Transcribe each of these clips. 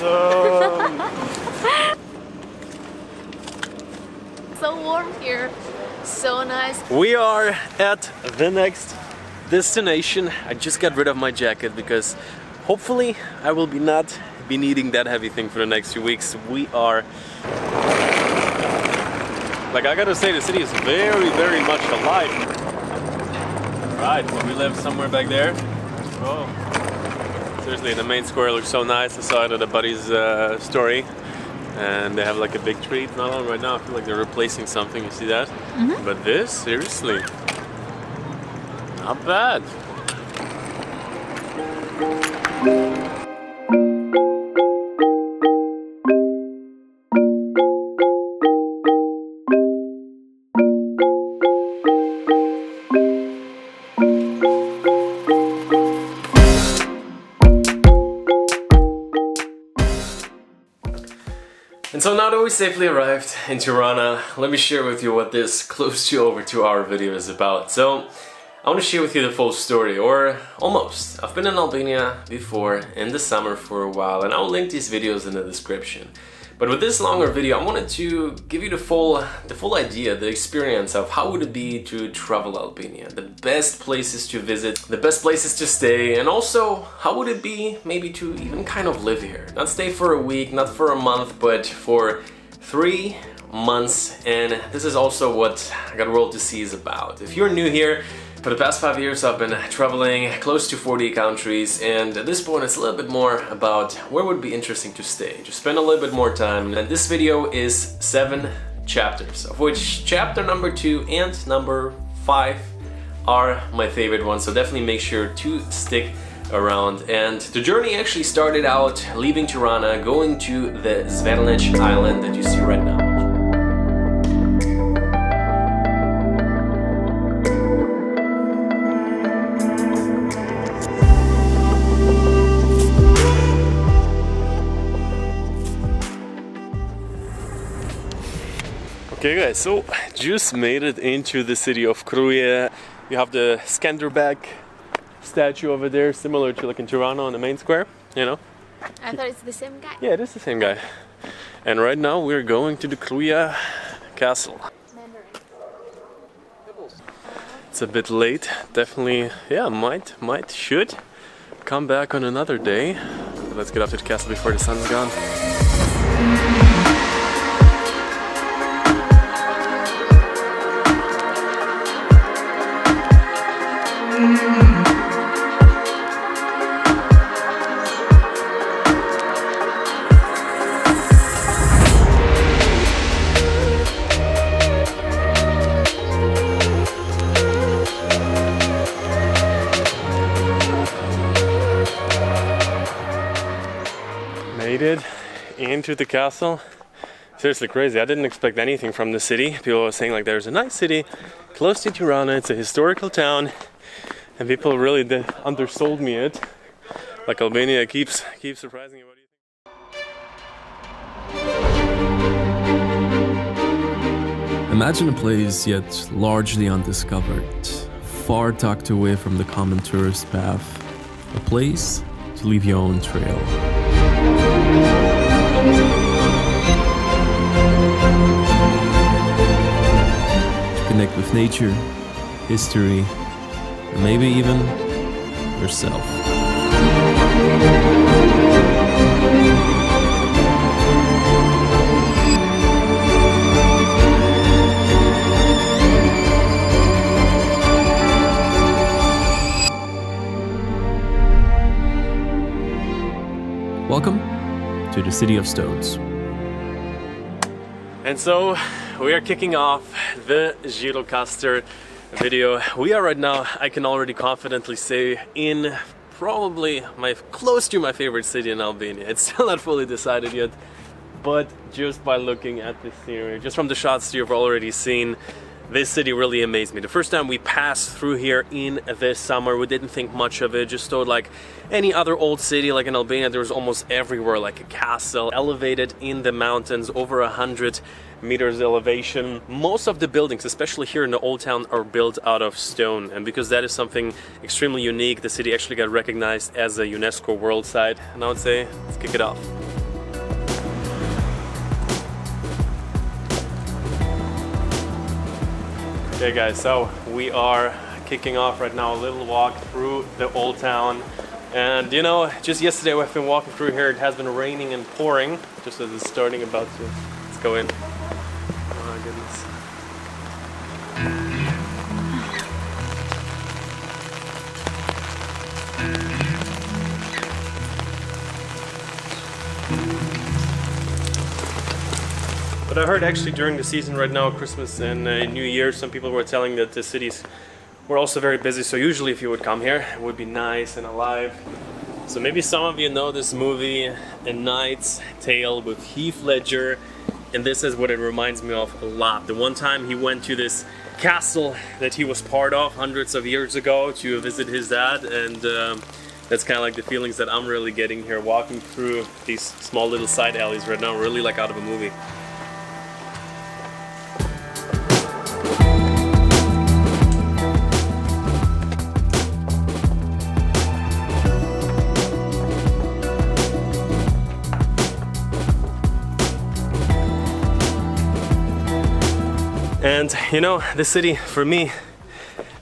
awesome! So warm here, so nice. We are at the next destination. I just got rid of my jacket because hopefully I will not be needing that heavy thing for the next few weeks. We are... Like, I gotta say, the city is very, very much alive. Right, well, we live somewhere back there. Oh, seriously, the main square looks so nice. I saw it at a buddy's story, and they have like a big tree. It's not on right now. I feel like they're replacing something. You see that? Mm-hmm. But this, seriously, not bad. And so now that we safely arrived in Tirana, let me share with you what this close to over 2 hour video is about. So I want to share with you the full story, or almost. I've been in Albania before in the summer for a while, and I'll link these videos in the description. But with this longer video, I wanted to give you the full idea, the experience of how would it be to travel Albania, the best places to visit, the best places to stay, and also how would it be maybe to even kind of live here. Not stay for a week, not for a month, but for 3 months. And this is also what I Got World to See is about. If you're new here, for the past 5 years I've been traveling close to 40 countries, and at this point it's a little bit more about where would be interesting to stay, just spend a little bit more time. And this video is 7 chapters, of which chapter number 2 and number 5 are my favorite ones, so definitely make sure to stick around. And the journey actually started out leaving Tirana, going to the Zverlnec island that you see right now. Okay guys, so just made it into the city of Kruje. You have the Skanderbeg statue over there, similar to like in Tirana on the main square, you know? I thought it's the same guy. Yeah, it is the same guy. And right now we're going to the Kruje castle. It's a bit late, definitely, yeah, should come back on another day. But let's get up to the castle before the sun's gone. Made it into the castle. Seriously crazy. I didn't expect anything from the city. People were saying like there's a nice city close to Tirana, it's a historical town, and people really undersold me it. Like Albania keeps surprising you. What do you think? Imagine a place yet largely undiscovered, far tucked away from the common tourist path. A place to leave your own trail. To connect with nature, history, and maybe even yourself. Welcome to the City of Stones. And so we are kicking off the Gjirokastër video. We are right now, I can already confidently say, in probably close to my favorite city in Albania. It's still not fully decided yet, but just by looking at the scenery, just from the shots you've already seen, this city really amazed me. The first time we passed through here in this summer, we didn't think much of it, just thought like any other old city, like in Albania, there was almost everywhere like a castle, elevated in the mountains, over 100 meters elevation. Most of the buildings, especially here in the old town, are built out of stone, and because that is something extremely unique, the city actually got recognized as a UNESCO World Site. And I would say, let's kick it off. Okay guys, so we are kicking off right now a little walk through the old town. And you know, just yesterday we've been walking through here, it has been raining and pouring, just as it's starting about to, let's go in. Oh my goodness. But I heard actually during the season right now, Christmas and New Year, some people were telling that the cities were also very busy. So usually if you would come here, it would be nice and alive. So maybe some of you know this movie, A Knight's Tale with Heath Ledger. And this is what it reminds me of a lot. The one time he went to this castle that he was part of hundreds of years ago to visit his dad. And that's kind of like the feelings that I'm really getting here, walking through these small little side alleys right now, really like out of a movie. And you know, this city for me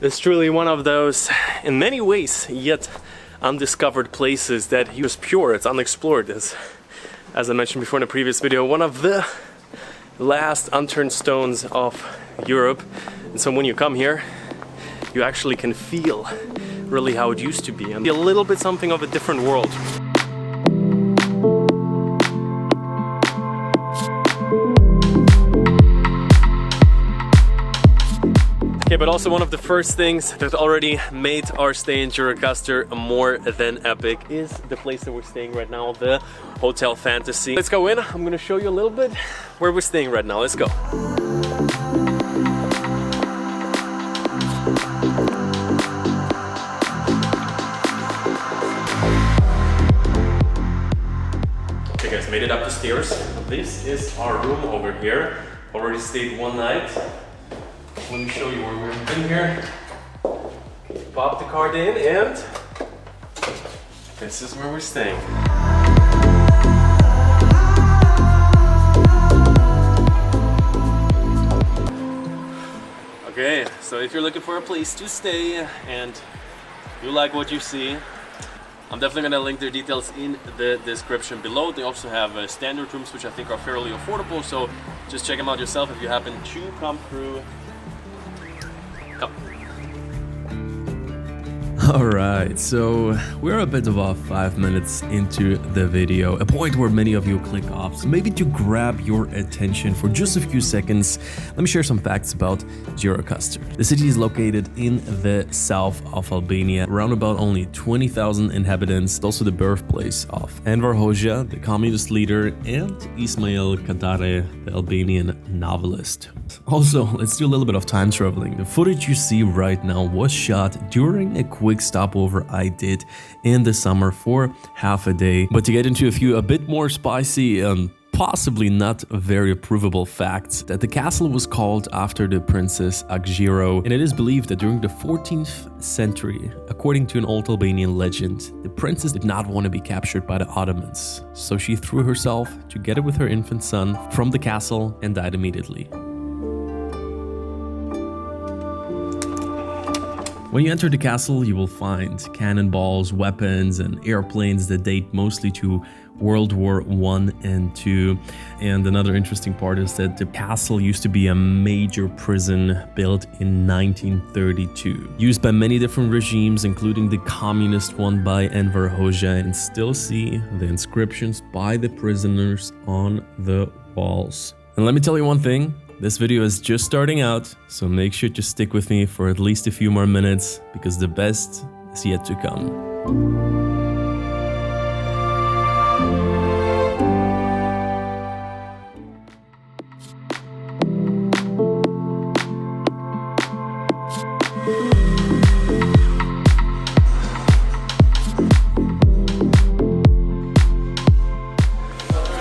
is truly one of those, in many ways, yet undiscovered places that is pure, it's unexplored. As I mentioned before in a previous video, one of the last unturned stones of Europe. And so when you come here, you actually can feel really how it used to be and a little bit something of a different world. Okay, but also one of the first things that already made our stay in Gjirokastër more than epic is the place that we're staying right now, the Hotel Fantasy. Let's go in. I'm gonna show you a little bit where we're staying right now. Let's go. Okay guys, made it up the stairs. This is our room over here. Already stayed one night. Let me show you where we've been here. Pop the card in and this is where we're staying. Okay, so if you're looking for a place to stay and you like what you see, I'm definitely gonna link their details in the description below. They also have standard rooms which I think are fairly affordable, so just check them out yourself if you happen to come through. Alright, so we're a bit about 5 minutes into the video, a point where many of you click off. So maybe to grab your attention for just a few seconds, let me share some facts about Gjirokastër. The city is located in the south of Albania, around about only 20,000 inhabitants. It's also the birthplace of Enver Hoxha, the communist leader, and Ismail Kadare, the Albanian novelist. Also, let's do a little bit of time traveling. The footage you see right now was shot during a quick stopover I did in the summer for half a day. But to get into a bit more spicy and possibly not very approvable facts, that the castle was called after the princess Agjiro, and it is believed that during the 14th century, according to an old Albanian legend, the princess did not want to be captured by the Ottomans, so she threw herself, together with her infant son, from the castle and died immediately. When you enter the castle, you will find cannonballs, weapons, and airplanes that date mostly to World War I and II. And another interesting part is that the castle used to be a major prison built in 1932, used by many different regimes, including the communist one by Enver Hoxha, and still see the inscriptions by the prisoners on the walls. And let me tell you one thing. This video is just starting out, so make sure to stick with me for at least a few more minutes, because the best is yet to come.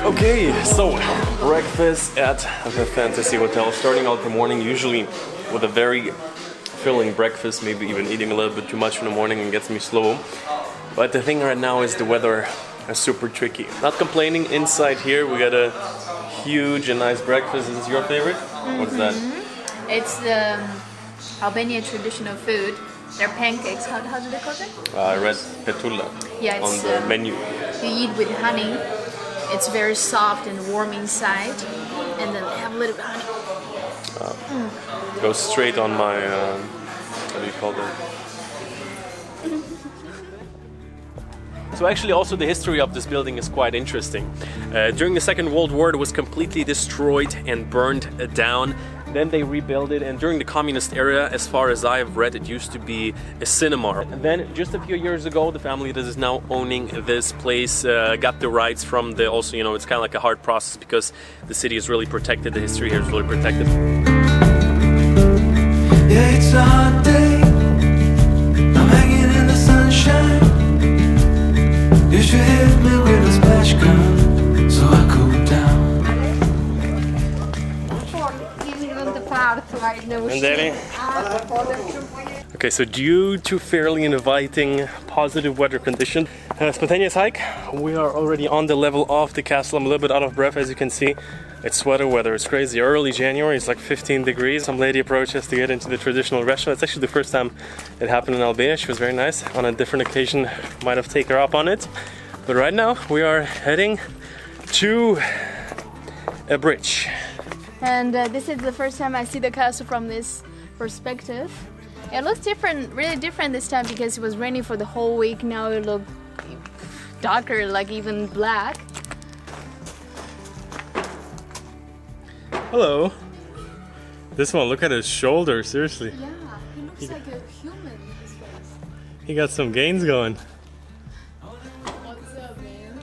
Okay, so breakfast at the Fantasy Hotel, starting out the morning usually with a very filling breakfast, maybe even eating a little bit too much in the morning and gets me slow. But the thing right now is the weather is super tricky. Not complaining. Inside here we got a huge and nice breakfast. Is this your favorite? What's that? It's the Albania traditional food. They're pancakes. How do they call them? I read petula Yeah, it's, on the menu. You eat with honey. It's very soft and warm inside, and then have a little bit of honey. Goes straight on my, what do you call that? So actually also the history of this building is quite interesting. During the Second World War it was completely destroyed and burned down. Then they rebuilt it, and during the communist era, as far as I have read, it used to be a cinema. And then just a few years ago, the family that is now owning this place got the rights from the, also, you know, it's kind of like a hard process because the city is really protected, the history here is really protected. Yeah, it's a hot day. I'm hanging in the sunshine. You should hit me with a splash gun so I cool down. Okay, so due to fairly inviting positive weather conditions, spontaneous hike, we are already on the level of the castle. I'm a little bit out of breath, as you can see. It's sweater weather, it's crazy. Early January, it's like 15 degrees. Some lady approached us to get into the traditional restaurant. It's actually the first time it happened in Albania. She was very nice. On a different occasion, might have taken her up on it. But right now, we are heading to a bridge. And this is the first time I see the castle from this perspective. It looks different, really different this time because it was raining for the whole week. Now it looks darker, like even black. Hello. This one, look at his shoulder, seriously. Yeah, he looks like a human in his face. He got some gains going. What's up, man?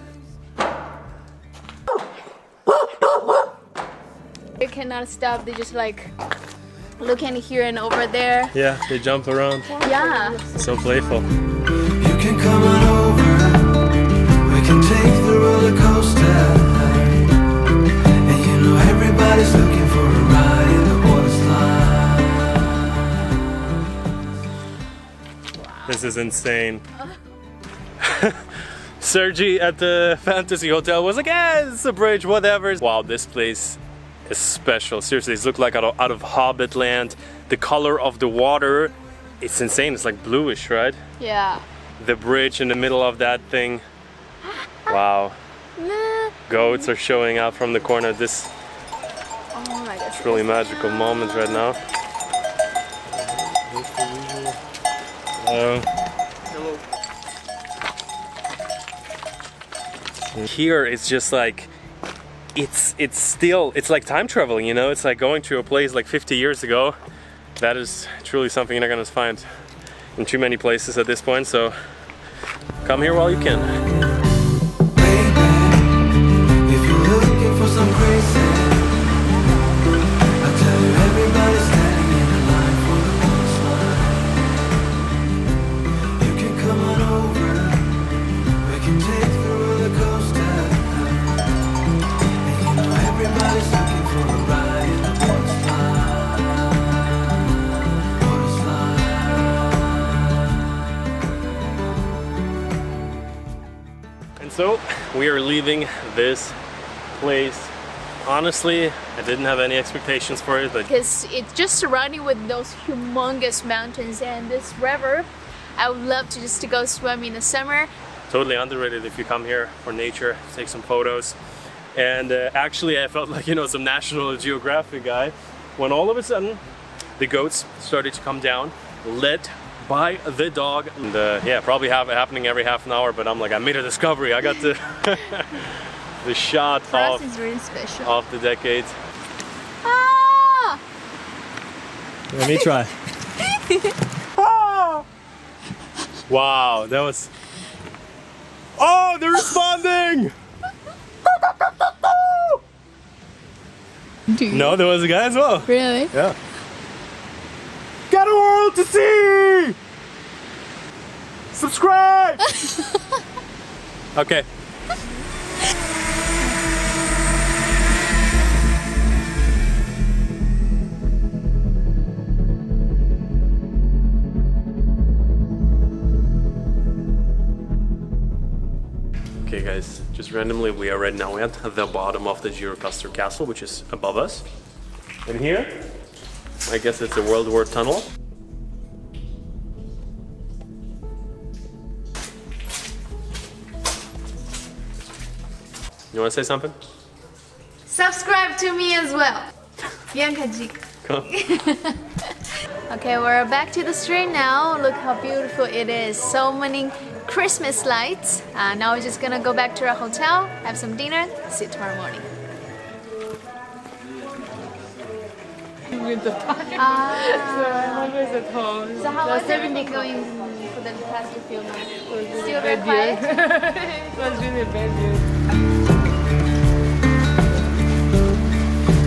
They cannot stop, they just like looking here and over there. Yeah, they jump around. Yeah. So playful. You can come on over. We can take the roller coaster. And you know everybody's looking for a ride in the water slide. This is insane. Sergi at the Fantasy Hotel was like, yeah, it's a bridge, whatever. Wow, this place is special. Seriously, it looks like out of Hobbit land. The color of the water, it's insane. It's like bluish, right? Yeah. The bridge in the middle of that thing. Wow. Goats are showing out from the corner. This Oh my gosh. is really magical moment right now. Hello. Here it's just like it's like time traveling, you know. It's like going to a place like 50 years ago. That is truly something you're not gonna find in too many places at this point, so come here while you can. Baby, if you're looking for some crazy, I tell you everybody's standing in a line for the water slide. You can come on over. We can take the roller coaster. And you know everybody's looking for a ride in the water slide. Water slide. And so we are leaving this place. Honestly, I didn't have any expectations for it, but Because it's just surrounded with those humongous mountains and this river. I would love to just to go swim in the summer. totally underrated if you come here for nature, take some photos. And actually I felt like, you know, some National Geographic guy when all of a sudden the goats started to come down, led by the dog. And yeah, probably have it happening every half an hour, but I'm like, I made a discovery. I got the the shot For us, of it's really special. the decade. Ah! Let me try. Ah! Wow, that was... Oh, they're responding! No, there was a guy as well. Really? Yeah. Got a world to see! Subscribe! Okay. Okay guys, just randomly we are right now at the bottom of the Gjirokastër castle, which is above us. And here I guess it's a World War tunnel. You want to say something? Subscribe to me as well. Bianca-ji. Come. Okay, we're back to the street now. Look how beautiful it is. So many Christmas lights. Now we're just gonna go back to our hotel, have some dinner, see you tomorrow morning. With the time. So I'm always at home. So how was everything going for the past few months? Still very quiet? It was really a bad year.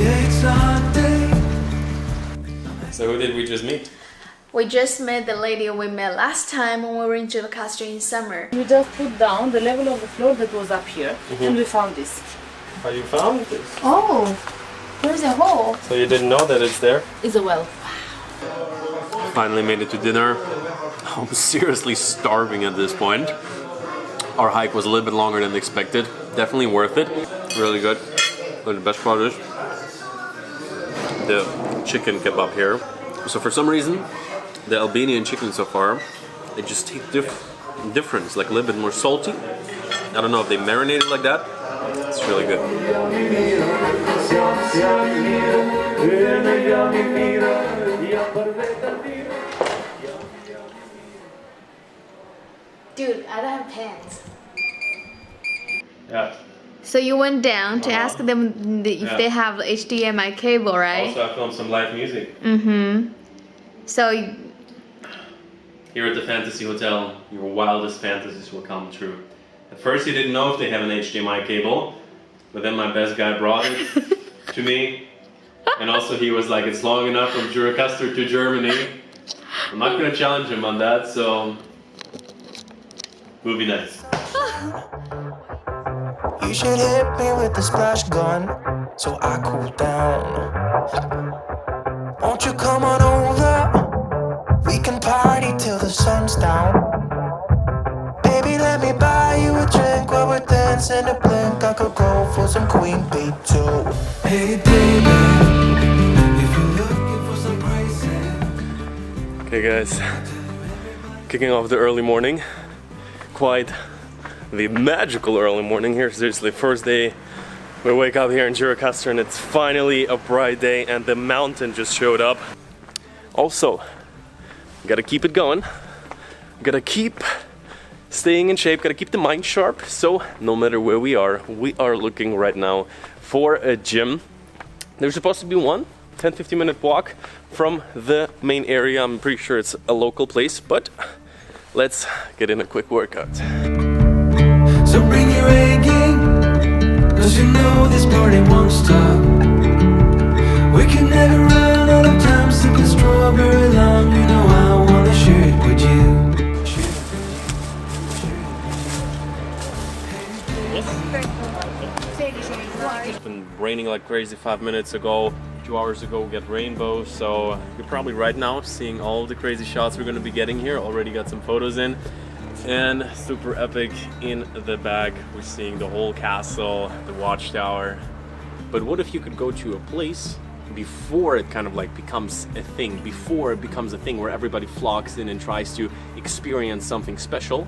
Yeah, it's our day. So who did we just meet? We just met the lady we met last time when we were in Gjirokastër in summer. We just put down the level of the floor that was up here, and we found this. Oh, you found this? Oh, there's a hole. So you didn't know that it's there? It's a well. Finally made it to dinner. I'm seriously starving at this point. Our hike was a little bit longer than expected. Definitely worth it. Really good. But the best part is the chicken kebab here. So for some reason, the Albanian chicken so far, they just taste different. It's like a little bit more salty. I don't know if they marinate it like that. It's really good. Dude, I don't have pants. Yeah. So you went down to ask them if they have HDMI cable, right? Also, I filmed some live music. So Here at the Fantasy Hotel, your wildest fantasies will come true. At first, you didn't know if they have an HDMI cable, but then my best guy brought it to me. And also he was like, it's long enough from Gjirokastër to Germany. I'm not gonna challenge him on that, so movie nights. You should hit me with the splash gun so I cool down. Won't you come on over? We can party till the sun's down. Baby, let me buy you a drink while we're dancing a blink. I could go for some Queen Bee too. Hey baby, if you're looking for some pricing. Okay guys, kicking off the early morning. Quite the magical early morning here. Seriously, first day we wake up here in Gjirokastër and it's finally a bright day and the mountain just showed up. Also, gotta keep it going. Gotta keep staying in shape, gotta keep the mind sharp. So no matter where we are looking right now for a gym. There's supposed to be one 10-15 minute walk from the main area. I'm pretty sure it's a local place, but let's get in a quick workout. So bring your A game, 'cause you know this party won't stop. We can never run out of time, sipping strawberry lime. You know I wanna share it with you. It's been raining like crazy 5 minutes ago. 2 hours ago we got rainbow, so you're probably right now seeing all the crazy shots we're going to be getting here. Already got some photos in, and super epic in the back. We're seeing the whole castle, the watchtower. But what if you could go to a place before it kind of like becomes a thing, before it becomes a thing where everybody flocks in and tries to experience something special,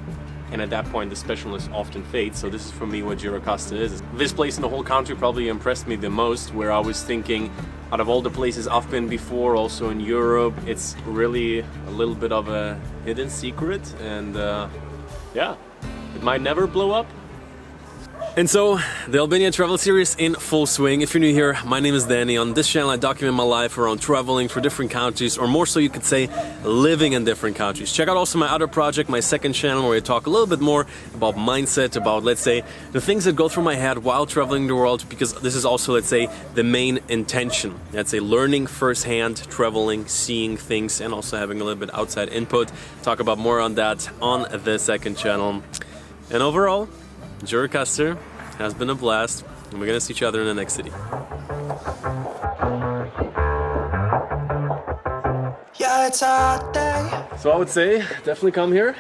and at that point the specialness often fades. So this is for me what Gjirokastër is. This place in the whole country probably impressed me the most, where I was thinking out of all the places I've been before, also in Europe, it's really a little bit of a hidden secret, and yeah, it might never blow up. And so, the Albania travel series in full swing. If you're new here, my name is Danny. On this channel I document my life around traveling through different countries, or more so you could say, living in different countries. Check out also my other project, my second channel, where I talk a little bit more about mindset, about, let's say, the things that go through my head while traveling the world, because this is also, let's say, the main intention. Let's say learning firsthand, traveling, seeing things, and also having a little bit outside input. Talk about more on that on the second channel. And overall, Gjirokastër has been a blast, and we're gonna see each other in the next city. Yeah, it's our day. So I would say, definitely come here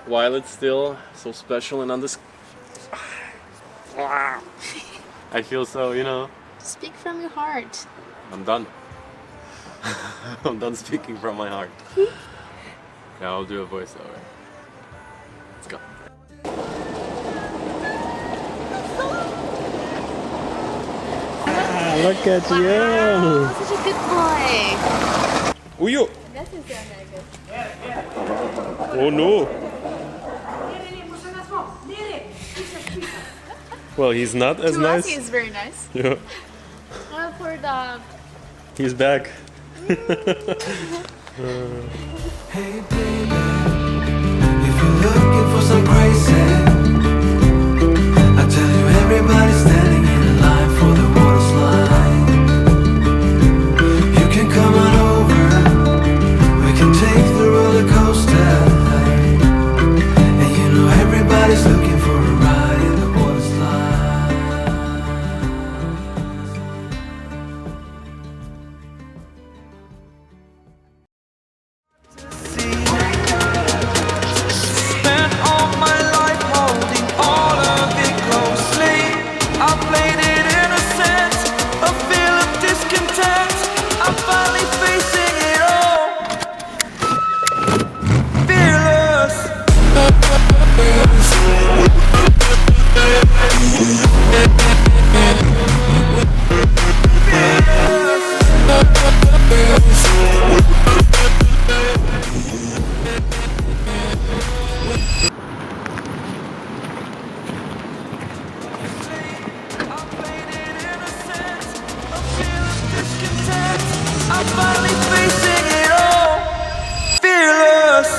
while it's still so special and on this. I feel so, you know. Speak from your heart. I'm done. I'm done speaking from my heart. Yeah, I'll do a voiceover. Let's go. Look at you! Such a good boy. Uyo! That is so nice. Oh no! Well, he's not as To nice. us, he is very nice. Yeah. For the He's back. Hey baby, if you're looking for some crazy, I tell you everybody's standing in line for the water slide. You can come on over, we can take the roller coaster, and you know everybody's looking for a ride in the water slide. Spent all my life holding all of it closely. I played it innocent, a feel of discontent. I'm finally facing it all. Fearless. I'm finally facing it all. Fearless.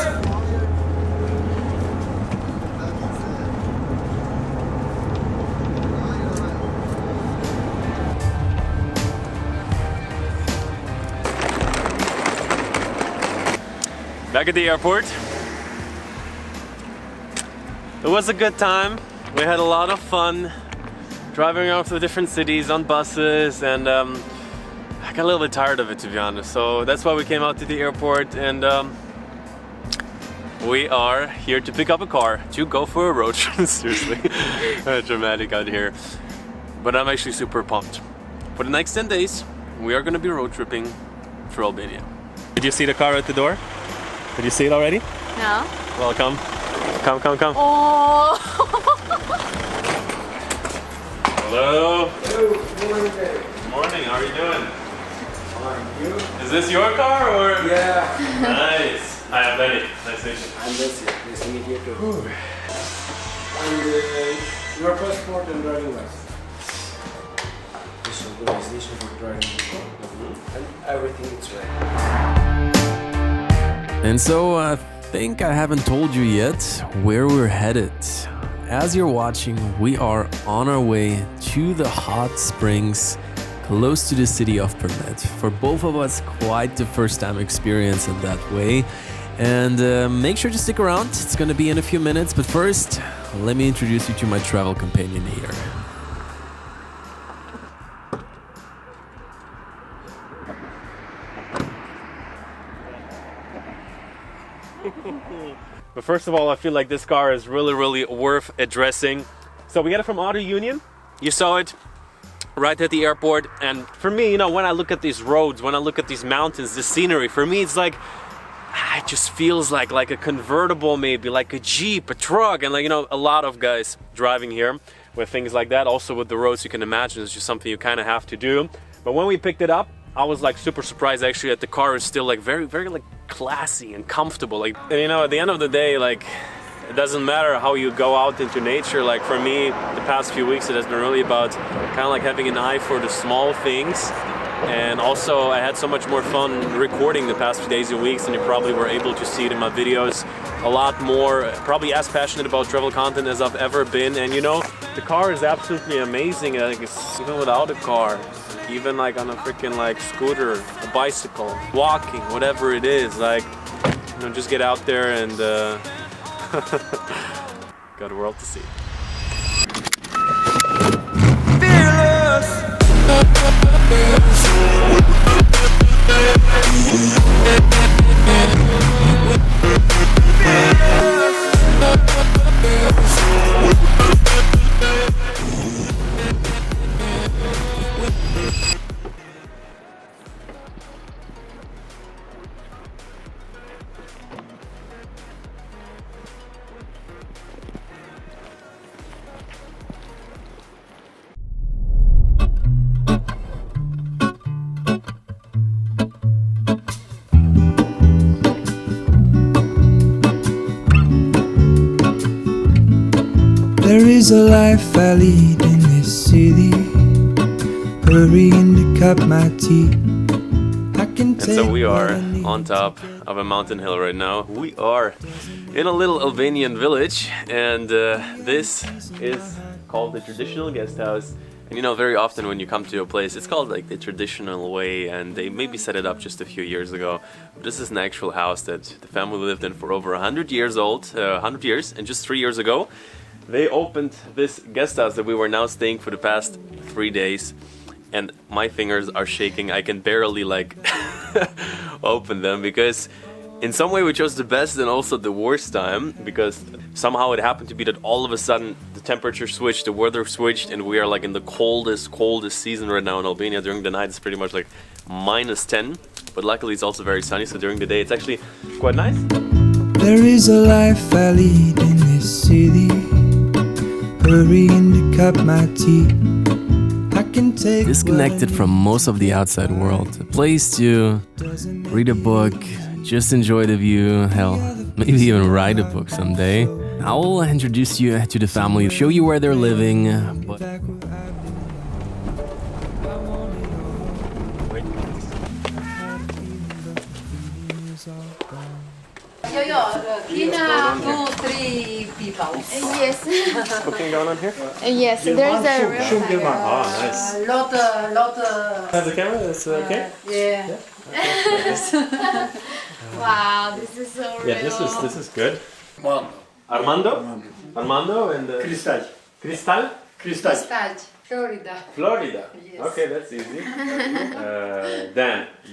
Back at the airport. It was a good time. We had a lot of fun driving around to different cities on buses, and I got a little bit tired of it, to be honest. So that's why we came out to the airport, and we are here to pick up a car to go for a road trip. Seriously, dramatic out here. But I'm actually super pumped. For the next 10 days, we are going to be road tripping through Albania. Did you see the car at the door? Did you see it already? no. Welcome. Come. Oh. Hello. Good morning. Morning. How are you doing? Fine, you? Is this your car or? Yeah. Nice. Hi, I'm Benny. Nice to meet you. I'm Leslie. Nice to meet you too. And your passport and driving license. This authorization for driving the car. And everything is right. And so I think I haven't told you yet where we're headed. As you're watching, we are on our way to the hot springs close to the city of Përmet. For both of us, quite the first time experience in that way. And make sure to stick around, it's gonna be in a few minutes, but first, let me introduce you to my travel companion here. But first of all, I feel like this car is really worth addressing. So we got it from Auto Union. You saw it right at the airport. And for me, you know, when I look at these roads, when I look at these mountains, the scenery, for me it's like, it just feels like a convertible, maybe like a Jeep, a truck, and like, you know, a lot of guys driving here with things like that. Also with the roads, you can imagine it's just something you kind of have to do. But when we picked it up, I was like super surprised actually that the car is still like very like classy and comfortable. Like, and, you know, at the end of the day, like, it doesn't matter how you go out into nature. Like for me, the past few weeks, it has been really about kind of like having an eye for the small things. And also I had so much more fun recording the past few days and weeks, and you probably were able to see it in my videos. A lot more, probably as passionate about travel content as I've ever been. And you know, the car is absolutely amazing. Like, it's, even without a car, even like on a freaking like scooter, a bicycle, walking, whatever it is, like, you know, just get out there and got a world to see. Fearless. There is a life I lead in this city, hurrying to cut my teeth. And so we are on top of a mountain hill right now. We are in a little Albanian village, and this is called the traditional guest house. And you know, very often when you come to a place, it's called like the traditional way, and they maybe set it up just a few years ago. But this is an actual house that the family lived in for over 100 years old, 100 years, and just 3 years ago, they opened this guest house that we were now staying for the past 3 days. And my fingers are shaking. I can barely like open them because in some way we chose the best and also the worst time, because somehow it happened to be that all of a sudden the temperature switched, the weather switched, and we are like in the coldest season right now in Albania. During the night it's pretty much like -10, but luckily it's also very sunny, so during the day it's actually quite nice. There is a life I lead in this city, hurrying to cut my teeth. Disconnected from most of the outside world, a place to read a book, just enjoy the view, hell, maybe even write a book someday. I will introduce you to the family, show you where they're living, but... Kina, 2, 3 people. Yes. Cooking going on here? Yes, there's a room. Oh, nice. Lot. Has the camera? That's okay? Yeah. Wow, this is so real. Yeah, this is good. Armando and Cristal. Stać, Florida. Florida. Yes. Okay, that's easy.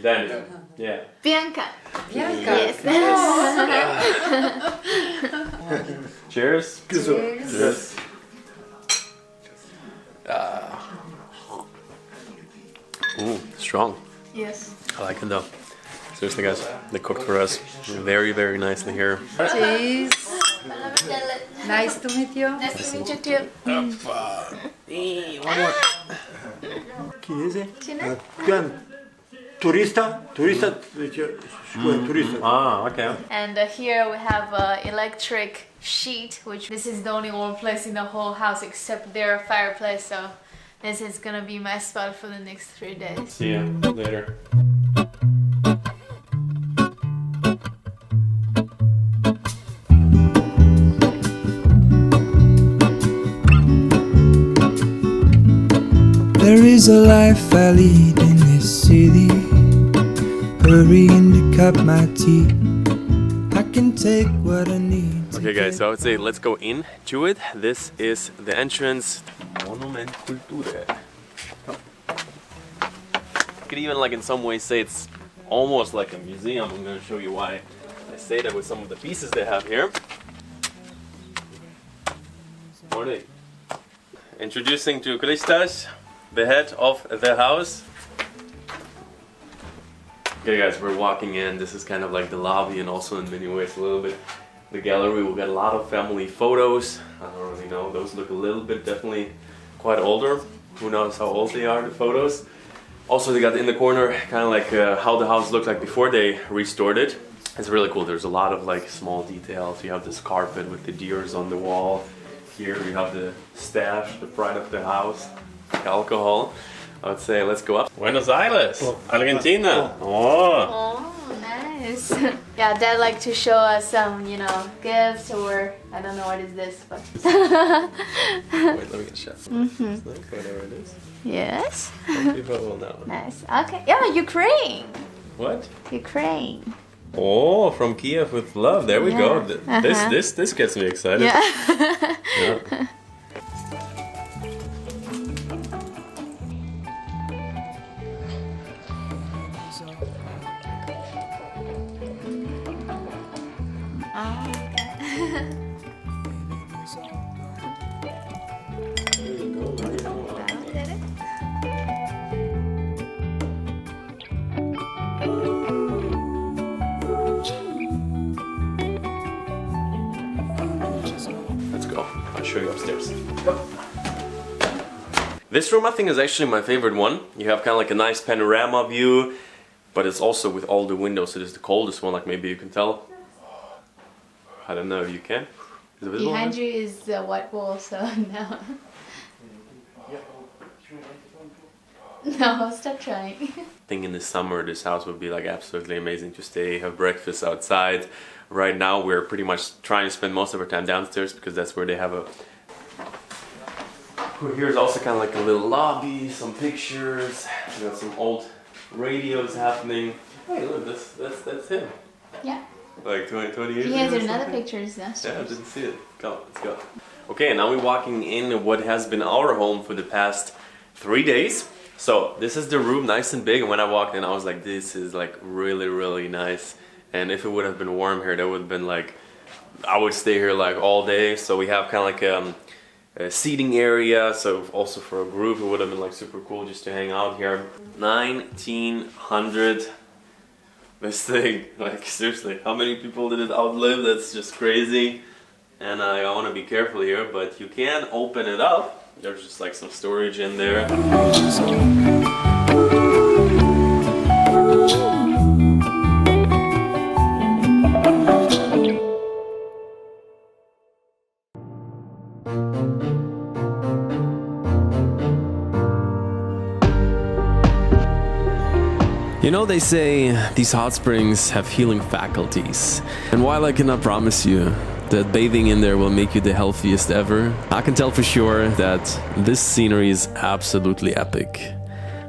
Daniel. Yeah. Bianca. Bianca. Yes. Cheers. Cheers. Ooh, strong. Yes. I like it though. Seriously, guys, they cooked for us very, very nicely here. Cheese. Nice to meet you. Nice to meet you too. One more. Turista, turista. Ah, okay. And here we have an electric sheet, which this is the only one place in the whole house except their fireplace. So this is gonna be my spot for the next 3 days. See ya later. There is a life I lead in this city, hurrying to cut my teeth. I can take what I need. Okay, guys, so I would say let's go into it. This is the entrance. Monument Culture. You could even, like, in some ways say it's almost like a museum. I'm going to show you why I say that with some of the pieces they have here. Morning. Introducing to Christas, the head of the house. Okay, guys, we're walking in. This is kind of like the lobby, and also in many ways a little bit the gallery. We've got a lot of family photos. I don't really know. Those look a little bit definitely quite older. Who knows how old they are, the photos. Also, they got in the corner kind of like how the house looked like before they restored it. It's really cool. There's a lot of like small details. You have this carpet with the deers on the wall. Here we have the stash, the pride of the house, alcohol. I would say let's go up. Buenos Aires, Argentina. Oh. Oh, nice. Yeah, Dad like to show us some, you know, gifts, or I don't know what is this, but. Wait, let me get a shot. Whatever it is. Yes. Some people will know. Nice. Okay. Yeah, Ukraine. What? Ukraine. Oh, from Kiev with love. There we go. Yeah. This gets me excited. Yeah. Yeah. Let's go. I'll show you upstairs. This room I think is actually my favorite one. You have kind of like a nice panorama view, but it's also with all the windows. It is the coldest one, like maybe you can tell. I don't know if you can. Is it visible? Behind you is the white wall, so no. No, stop trying. I think in the summer this house would be like absolutely amazing to stay, have breakfast outside. Right now we're pretty much trying to spend most of our time downstairs because that's where they have a... Here's also kind of like a little lobby, some pictures, we got some old radios happening. Hey, look, that's him. Yeah. Like 20 years He ago has or another something? picture downstairs. Yeah, I didn't see it. Go, let's go. Okay, now we're walking in what has been our home for the past 3 days. So this is the room, nice and big, and when I walked in I was like, this is like really nice. And if it would have been warm here, that would have been like, I would stay here like all day. So we have kind of like a seating area, so also for a group it would have been like super cool just to hang out here. 1900, this thing, like seriously, how many people did it outlive? That's just crazy. And I want to be careful here, but you can open it up. There's just like some storage in there. You know, they say these hot springs have healing faculties. And while I cannot promise you that bathing in there will make you the healthiest ever, I can tell for sure that this scenery is absolutely epic.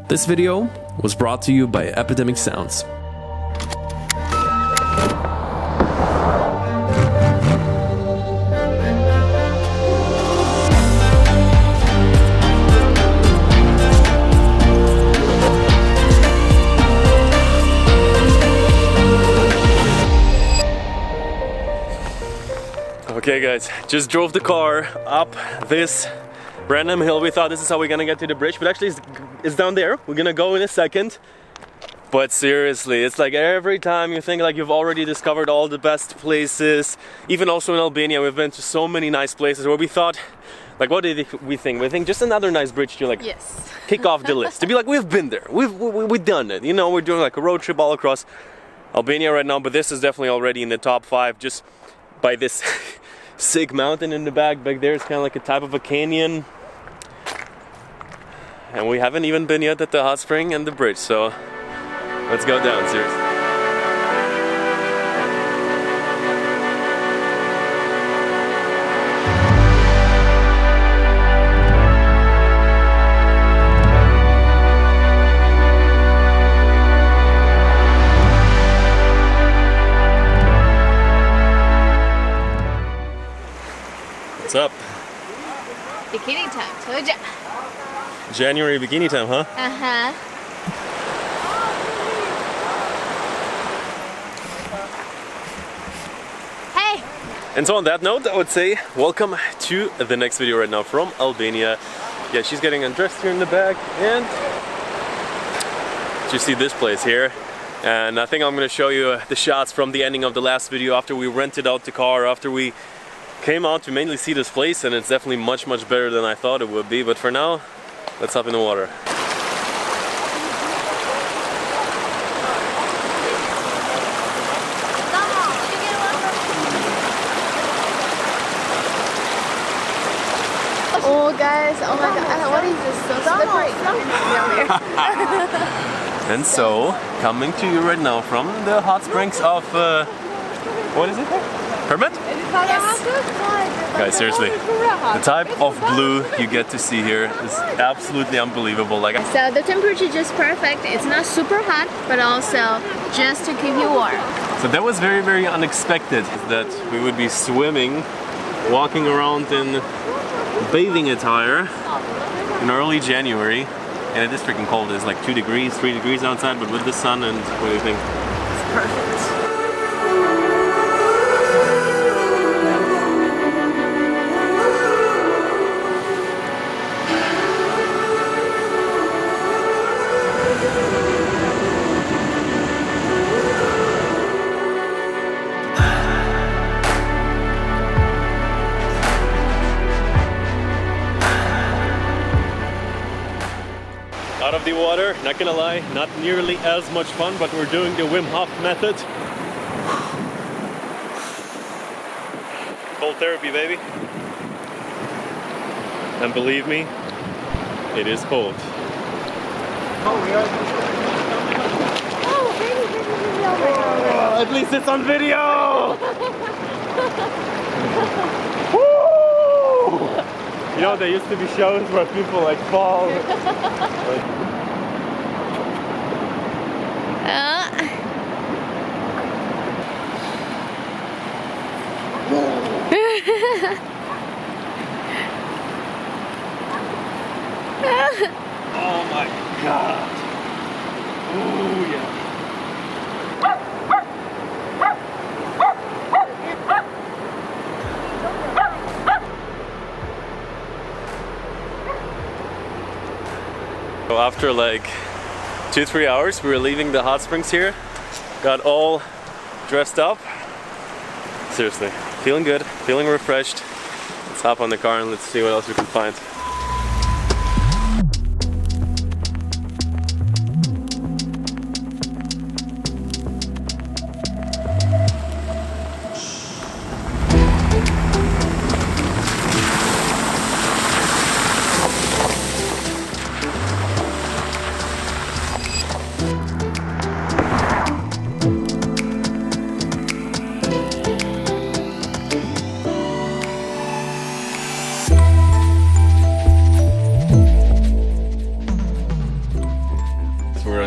This video was brought to you by Epidemic Sounds. Okay guys, just drove the car up this random hill. We thought this is how we're gonna get to the bridge, but actually it's down there. We're gonna go in a second. But seriously, it's like every time you think like you've already discovered all the best places. Even also in Albania, we've been to so many nice places where we thought, like what did we think? We think just another nice bridge to like Yes. kick off the list. To be like, we've been there, we've done it. You know, we're doing like a road trip all across Albania right now, but this is definitely already in the top 5 just by this sick mountain in the back there. It's kind of like a type of a canyon, and we haven't even been yet at the hot spring and the bridge, so let's go down, seriously. What's up? Bikini time, told ya. January bikini time, huh? Uh-huh. Hey! And so on that note, I would say welcome to the next video right now from Albania. Yeah, she's getting undressed here in the back, and you see this place here. And I think I'm gonna show you the shots from the ending of the last video after we rented out the car, after we came out to mainly see this place, and it's definitely much better than I thought it would be. But for now, let's hop in the water. Oh guys, oh my god, what is this? So slippery. And so, coming to you right now from the hot springs of, what is it? Përmet? Yes. Guys, seriously, the type of blue you get to see here is absolutely unbelievable. Like, So the temperature is just perfect. It's not super hot, but also just to keep you warm. so that was very unexpected that we would be swimming, walking around in bathing attire in early January, and it is freaking cold. It's like 2 degrees, 3 degrees outside, but with the sun, and what do you think? It's perfect. Out of the water, not gonna lie, not nearly as much fun, but we're doing the Wim Hof method. Cold therapy, baby. And believe me, it is cold. Oh, at least it's on video! Woo! You know, there used to be shows where people like fall. Oh my god! Oh yeah! So after like 2-3 hours, we were leaving the hot springs here. Got all dressed up. Seriously, feeling good, feeling refreshed. Let's hop on the car and let's see what else we can find.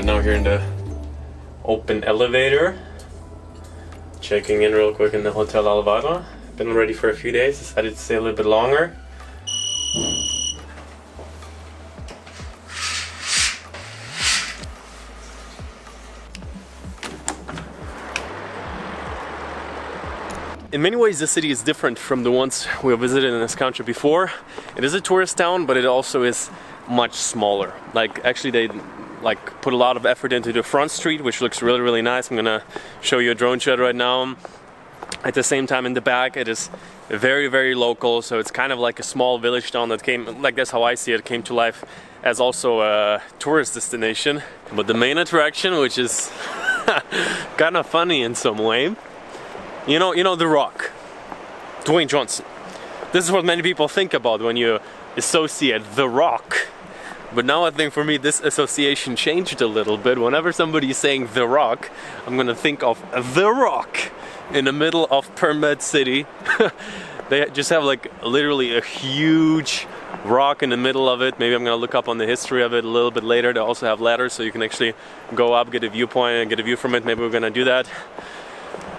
Now here in the open elevator, checking in real quick in the Hotel Albania. Been already for a few days, decided to stay a little bit longer. In many ways, the city is different from the ones we have visited in this country before. It is a tourist town, but it also is much smaller. Like, actually they put a lot of effort into the front street, which looks really, really nice. I'm gonna show you a drone shot right now. At the same time, in the back, it is very, very local. So it's kind of like a small village town that came, like that's how I see it, came to life as also a tourist destination. But the main attraction, which is kind of funny in some way, you know The Rock, Dwayne Johnson. This is what many people think about when you associate The Rock. But now I think for me this association changed a little bit. Whenever somebody is saying The Rock, I'm gonna think of The Rock in the middle of Përmet city. They just have like literally a huge rock in the middle of it. Maybe I'm gonna look up on the history of it a little bit later. They also have ladders so you can actually go up, get a viewpoint and get a view from it. Maybe we're gonna do that.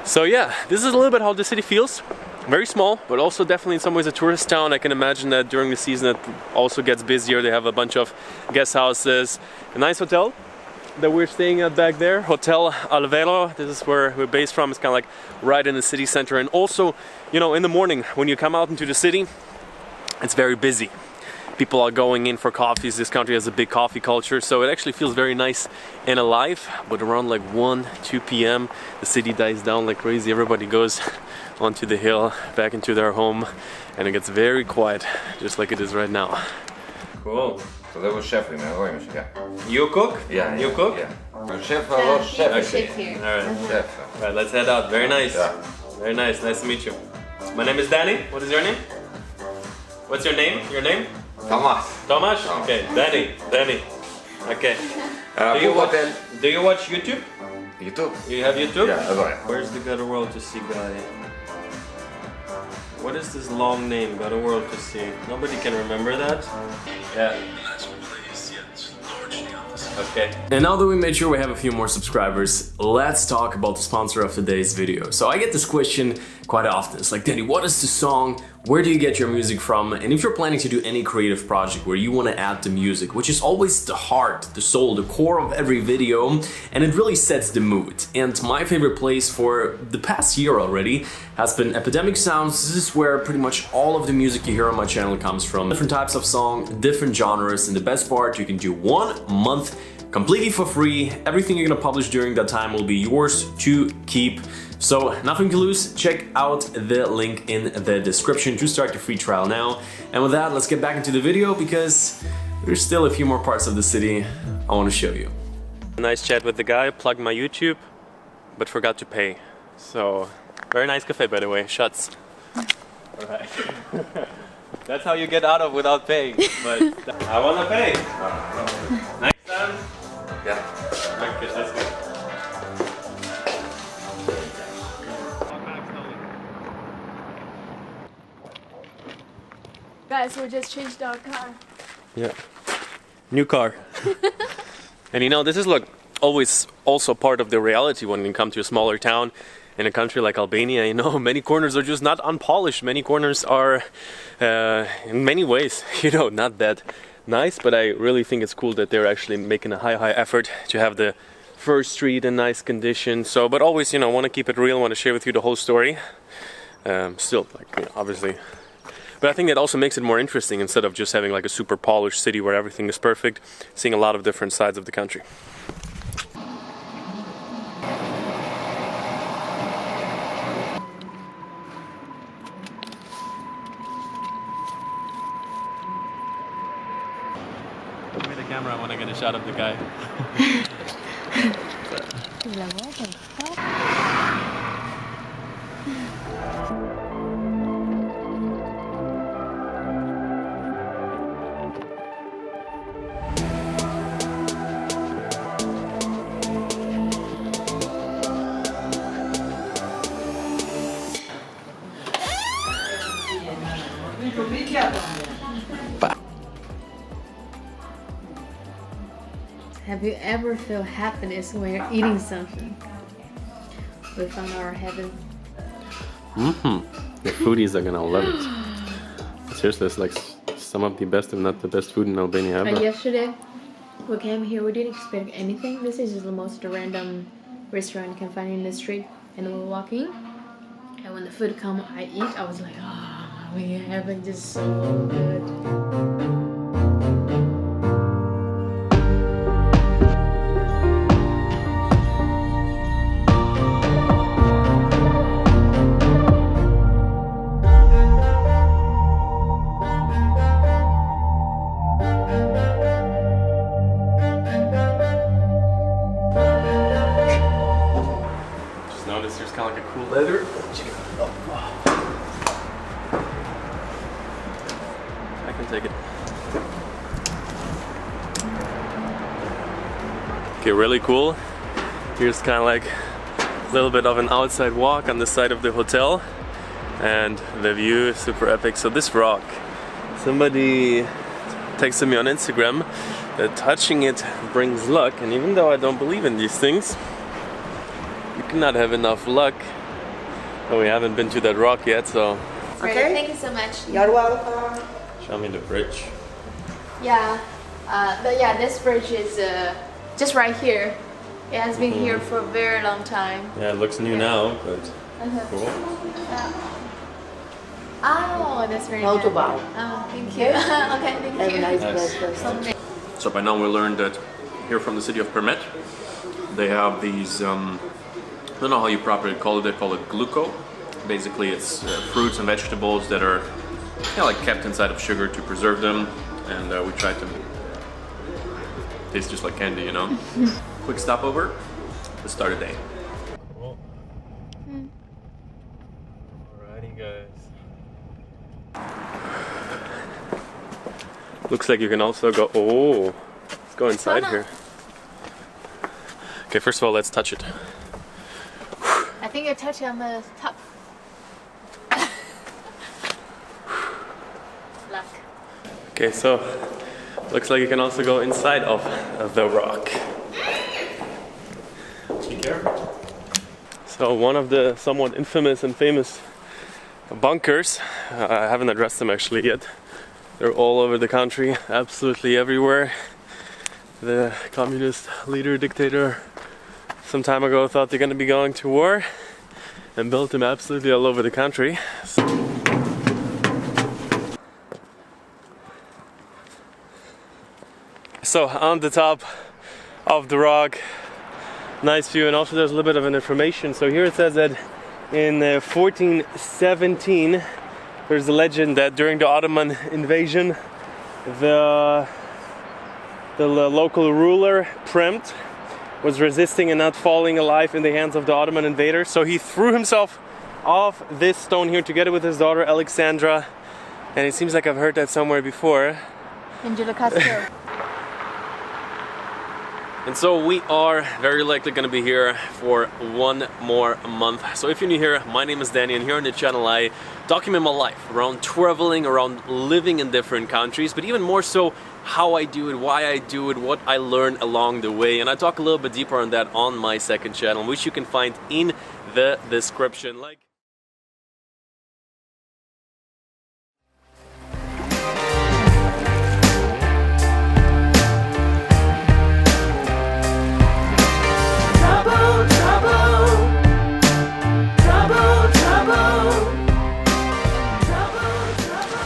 So yeah, this is a little bit how the city feels. Very small, but also definitely in some ways a tourist town. I can imagine that during the season it also gets busier. They have a bunch of guest houses. A nice hotel that we're staying at back there, Hotel Albania. This is where we're based from. It's kind of like right in the city center. And also, you know, in the morning when you come out into the city, it's very busy. People are going in for coffees. This country has a big coffee culture, so it actually feels very nice and alive. But around like 1-2 p.m. the city dies down like crazy. Everybody goes onto the hill, back into their home, and it gets very quiet, just like it is right now. Cool. So that was chef in there, yeah. You cook? Yeah. You cook? Yeah. Chef was chef. Okay. here. Alright. Chef. Alright, let's head out. Very nice. Yeah. Very nice. Nice to meet you. My name is Danny. What is your name? What's your name? Your name? Thomas. Thomas? Okay. Danny. Okay. Do you watch YouTube? YouTube? You have YouTube? Yeah, that's right. Where's the Got a World to See guy? What is this long name, Got a World to See? Nobody can remember that? Yeah. Okay. And now that we made sure we have a few more subscribers, let's talk about the sponsor of today's video. So I get this question quite often. It's like, Danny, what is the song? Where do you get your music from? And if you're planning to do any creative project where you want to add the music, which is always the heart, the soul, the core of every video, and it really sets the mood. And my favorite place for the past year already has been Epidemic Sounds. This is where pretty much all of the music you hear on my channel comes from. Different types of song, different genres, and the best part, you can do 1 month completely for free. Everything you're gonna publish during that time will be yours to keep. So nothing to lose. Check out the link in the description to start your free trial now. And with that, let's get back into the video because there's still a few more parts of the city I want to show you. Nice chat with the guy, plugged my YouTube, but forgot to pay. So very nice cafe, by the way. Shots. Alright. That's how you get out of without paying. But I wanna pay. Next time? Yeah. Okay, that's good. Guys, we just changed our car. Yeah. New car. And you know, this is like always also part of the reality when you come to a smaller town in a country like Albania. You know, many corners are just not unpolished. Many corners are, in many ways, you know, not that nice. But I really think it's cool that they're actually making a high effort to have the first street in nice condition. So, but always, you know, want to keep it real. Want to share with you the whole story. Still, like, you know, obviously. But I think that also makes it more interesting instead of just having like a super polished city where everything is perfect, seeing a lot of different sides of the country. Give me the camera, I want to get a shot of the guy. Have you ever felt happiness when you're eating something? We found our heaven. The foodies are gonna love it. Seriously, it's like some of the best, if not the best food in Albania ever. And yesterday, we came here, we didn't expect anything. This is just the most random restaurant you can find in the street. And we were walking, and when the food come, I eat. I was like, oh, we having just so good. There's kind of like a cool leather. I can take it. Okay, really cool. Here's kind of like a little bit of an outside walk on the side of the hotel, and the view is super epic. So this rock, somebody texted me on Instagram that touching it brings luck, and even though I don't believe in these things, you cannot have enough luck. Oh, we haven't been to that rock yet, so. Okay. Thank you so much. You're welcome. Show me the bridge. Yeah, this bridge is just right here. It has been here for a very long time. Yeah, it looks new now, but cool. Oh, that's very How good. to buy? Oh, thank you. Okay, thank Have you. a nice Nice. breakfast. So by now we learned that here from the city of Përmet, they have these, I don't know how you properly call it, they call it gluco. Basically it's fruits and vegetables that are like kept inside of sugar to preserve them, and we tried to taste just like candy, you know. Quick stopover to start a day. Cool. Alrighty guys. Looks like you can also go, oh, let's go inside here. Okay, first of all, let's touch it. I think I touched on the top. Luck. Okay, so looks like you can also go inside of the rock. Be careful. So one of the somewhat infamous and famous bunkers, I haven't addressed them actually yet. They're all over the country, absolutely everywhere. The communist leader, dictator, some time ago thought they're going to be going to war and built them absolutely all over the country. So on the top of the rock, nice view, and also there's a little bit of an information. So here it says that in 1417 there's a legend that during the Ottoman invasion the local ruler Përmet was resisting and not falling alive in the hands of the Ottoman invaders, so he threw himself of this stone here together with his daughter Alexandra, and it seems like I've heard that somewhere before. In Gjirokastër. And so we are very likely going to be here for 1 more month. So if you're new here, my name is Danny, and here on the channel I document my life around traveling, around living in different countries, but even more so how I do it, why I do it, what I learn along the way. And I talk a little bit deeper on that on my second channel, which you can find in the description.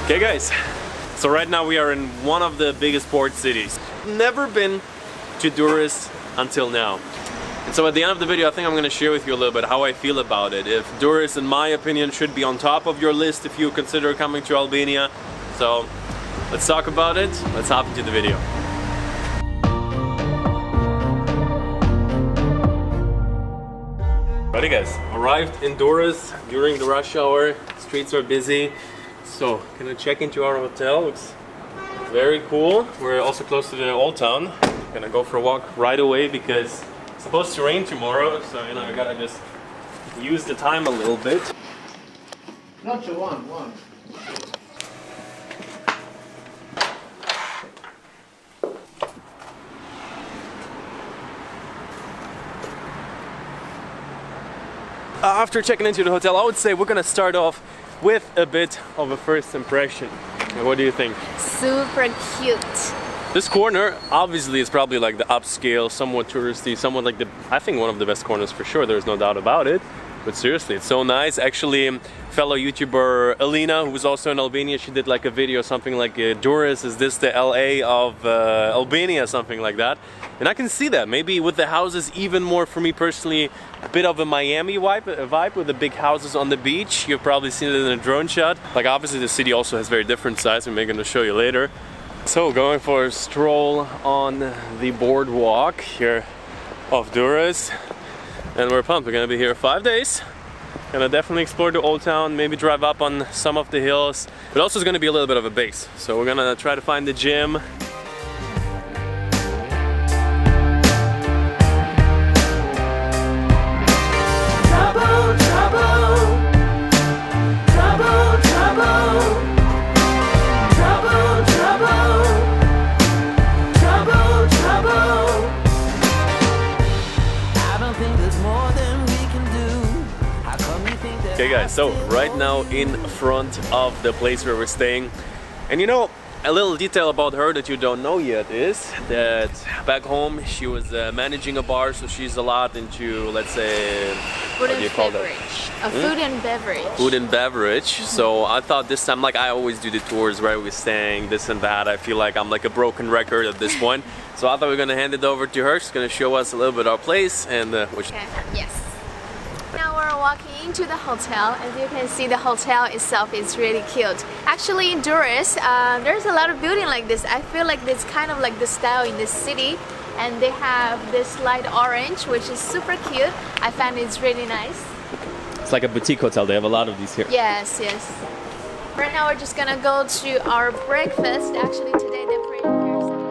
Okay guys, so right now we are in one of the biggest port cities. Never been to Durrës until now. And so at the end of the video I think I'm going to share with you a little bit how I feel about it. If Durrës, in my opinion, should be on top of your list if you consider coming to Albania. So let's talk about it, let's hop into the video. Alrighty guys, arrived in Durrës during the rush hour, streets are busy. So, gonna check into our hotel, looks very cool. We're also close to the old town. Gonna go for a walk right away because it's supposed to rain tomorrow, so you know, I gotta just use the time a little bit. Not your one. After checking into the hotel, I would say we're gonna start off with a bit of a first impression. What do you think? Super cute. This corner obviously is probably like the upscale, somewhat touristy, somewhat like I think one of the best corners for sure, there's no doubt about it. But seriously, it's so nice. Actually, fellow YouTuber Alina, who was also in Albania, she did like a video, something like Durrës, is this the LA of Albania, something like that. And I can see that, maybe with the houses even more, for me personally, a bit of a Miami vibe with the big houses on the beach. You've probably seen it in a drone shot. Like obviously the city also has very different size, and we're going to show you later. So going for a stroll on the boardwalk here of Durrës. And we're pumped, we're going to be here 5 days. Gonna definitely explore the old town, maybe drive up on some of the hills. But also it's going to be a little bit of a base. So we're going to try to find the gym. Okay guys, so right now in front of the place where we're staying, and you know, a little detail about her that you don't know yet is that back home she was managing a bar, so she's a lot into, let's say, Food and beverage. Food and beverage. So I thought this time, like I always do the tours, where we're staying, this and that. I feel like I'm like a broken record at this point. So I thought we are gonna hand it over to her. She's gonna show us a little bit our place and which. Okay. Yes. Now we're walking into the hotel. As you can see, the hotel itself is really cute. Actually in Durrës, there's a lot of building like this. I feel like it's kind of like the style in this city, and they have this light orange, which is super cute. I found it's really nice. It's like a boutique hotel. They have a lot of these here. Yes, yes. Right now we're just gonna go to our breakfast. Actually today they prepare something.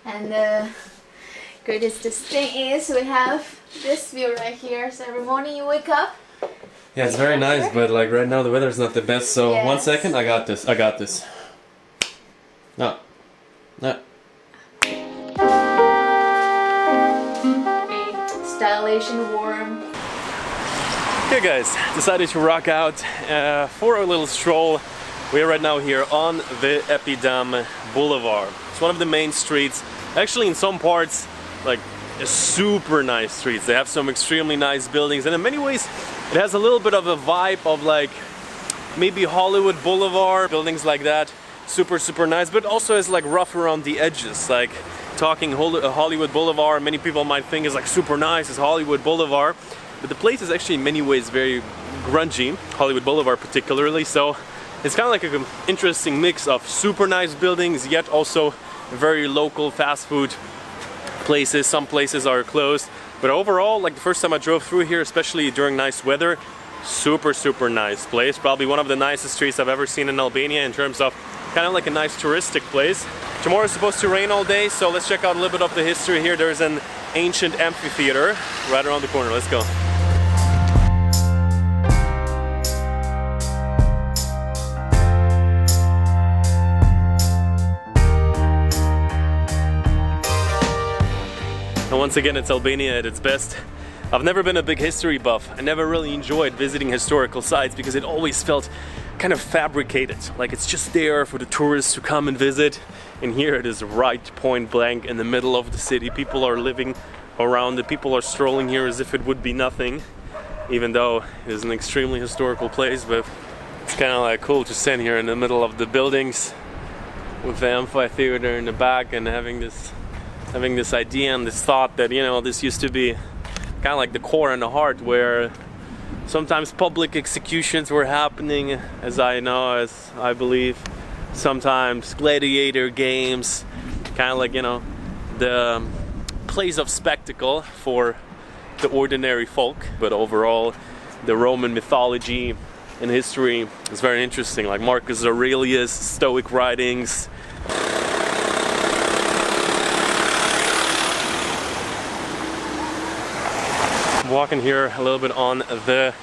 And the greatest thing is we have this view right here. So every morning you wake up. Yeah, it's very nice, but like right now the weather's not the best. So yes. 1 second, I got this. No. Stylish and warm. Okay guys, decided to rock out for a little stroll. We are right now here on the Epidam Boulevard. It's one of the main streets. Actually, in some parts, like super nice streets. They have some extremely nice buildings, and in many ways, it has a little bit of a vibe of like maybe Hollywood Boulevard, buildings like that. Super nice, but also is like rough around the edges. Like talking Hollywood Boulevard. Many people might think it's like super nice, it's Hollywood Boulevard, but the place is actually in many ways very grungy, Hollywood Boulevard particularly, so it's kind of like an interesting mix of super nice buildings, yet also very local fast food places. Some places are closed, but overall, like the first time I drove through here, especially during nice weather, super nice place. Probably one of the nicest streets I've ever seen in Albania in terms of kind of like a nice touristic place. Tomorrow is supposed to rain all day, so let's check out a little bit of the history here. There's an ancient amphitheater right around the corner. Let's go. And once again, it's Albania at its best. I've never been a big history buff. I never really enjoyed visiting historical sites because it always felt kind of fabricated. Like it's just there for the tourists to come and visit. And here it is right point blank in the middle of the city. People are living around it. People are strolling here as if it would be nothing. Even though it is an extremely historical place, but it's kind of like cool to stand here in the middle of the buildings with the amphitheater in the back and having this idea and this thought that, you know, this used to be kind of like the core and the heart where sometimes public executions were happening, as I believe, sometimes gladiator games, kind of like, you know, the place of spectacle for the ordinary folk. But overall, the Roman mythology and history is very interesting, like Marcus Aurelius, Stoic writings. Walking here a little bit on the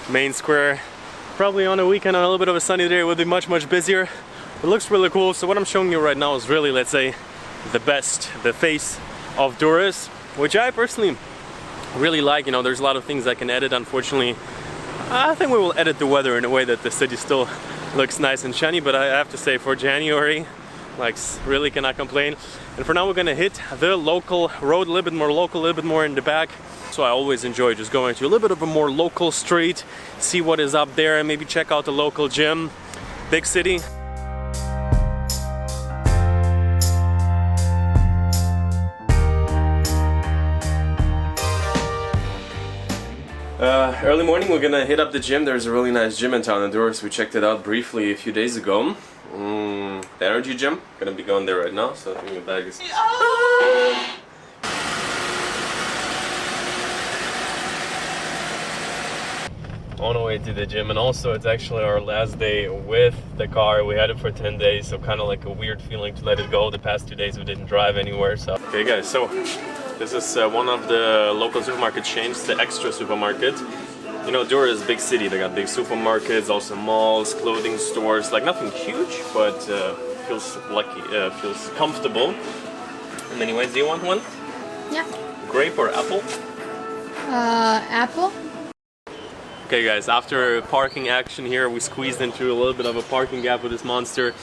main square. Probably on a weekend, on a little bit of a sunny day, it would be much busier. It looks really cool. So what I'm showing you right now is really, let's say, the face of Durrës, which I personally really like. You know, there's a lot of things I can edit. Unfortunately, I think we will edit the weather in a way that the city still looks nice and shiny, but I have to say for January, like, really cannot complain. And for now, we're gonna hit the local road, a little bit more local, a little bit more in the back. So I always enjoy just going to a little bit of a more local street, see what is up there, and maybe check out the local gym. Big city. Early morning, we're gonna hit up the gym. There's a really nice gym in town in Durrës. We checked it out briefly a few days ago. The energy gym. Gonna be going there right now, so I think the bag is... On our way to the gym, and also it's actually our last day with the car. We had it for 10 days, so kind of like a weird feeling to let it go. The past 2 days we didn't drive anywhere. So okay guys, so this is one of the local supermarket chains, the Extra supermarket. You know, Durrës is a big city. They got big supermarkets, also malls, clothing stores, like nothing huge, but feels lucky, feels comfortable. In many ways. Do you want one? Yeah. Grape or apple? Apple. Okay guys, after parking action here, we squeezed into a little bit of a parking gap with this monster.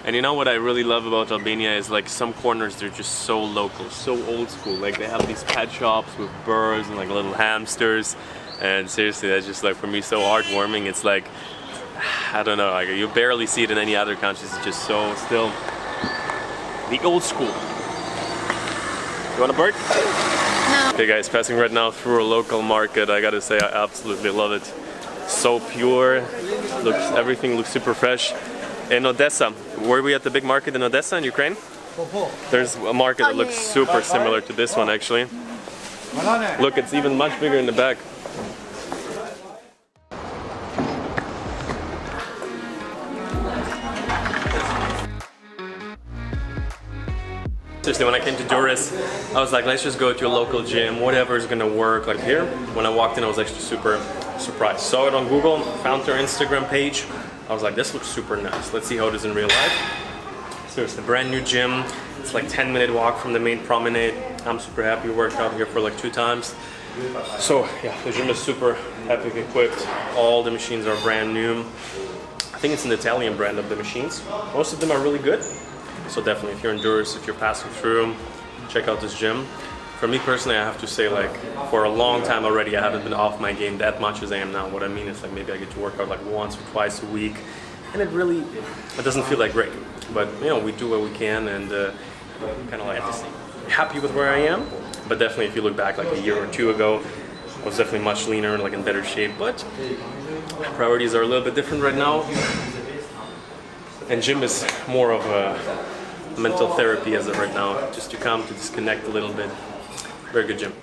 And you know what I really love about Albania is like some corners, they're just so local, so old school. Like they have these pet shops with birds and like little hamsters. And seriously, that's just like for me so heartwarming. It's like, I don't know, like you barely see it in any other countries. It's just so still the old school. You want a bird? No. Okay guys, passing right now through a local market. I gotta say, I absolutely love it. So pure, everything looks super fresh. In Odessa, were we at the big market in Odessa in Ukraine? There's a market that looks super similar to this one actually. Look, it's even much bigger in the back. Seriously, when I came to Durrës, I was like, let's just go to a local gym, whatever is gonna work. Like here, when I walked in, I was actually super surprised. Saw it on Google, found their Instagram page. I was like, this looks super nice. Let's see how it is in real life. Seriously, brand new gym. It's like 10-minute walk from the main promenade. I'm super happy. We worked out here for like 2 times. So yeah, the gym is super epic equipped. All the machines are brand new. I think it's an Italian brand of the machines. Most of them are really good. So definitely, if you're in Durrës, if you're passing through, check out this gym. For me personally, I have to say, like, for a long time already, I haven't been off my game that much as I am now. What I mean is, like, maybe I get to work out like once or twice a week, and it doesn't feel like great. But, you know, we do what we can, and kind of like to see. happy with where I am, but definitely if you look back like a year or two ago, I was definitely much leaner and like in better shape, but priorities are a little bit different right now. And gym is more of a mental therapy as of right now, just to come to disconnect a little bit. Very good gym.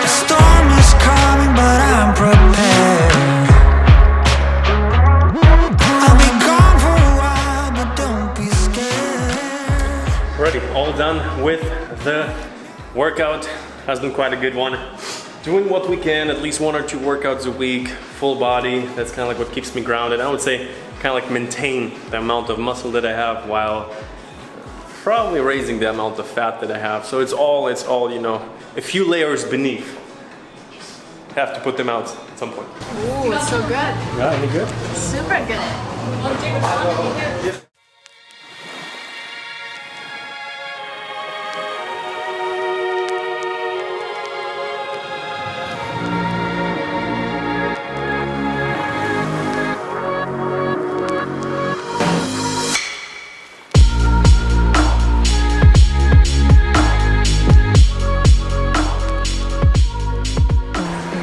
The storm is coming, but I'm prepared. I'll be gone for a while, but don't be scared. Alrighty, all done with the workout. Has been quite a good one. Doing what we can, at least 1 or 2 workouts a week, full body. That's kind of like what keeps me grounded. I would say kind of like maintain the amount of muscle that I have while probably raising the amount of fat that I have. So it's all, you know, a few layers beneath. Have to put them out at some point. Ooh, it's so good. Yeah, any good? Super good.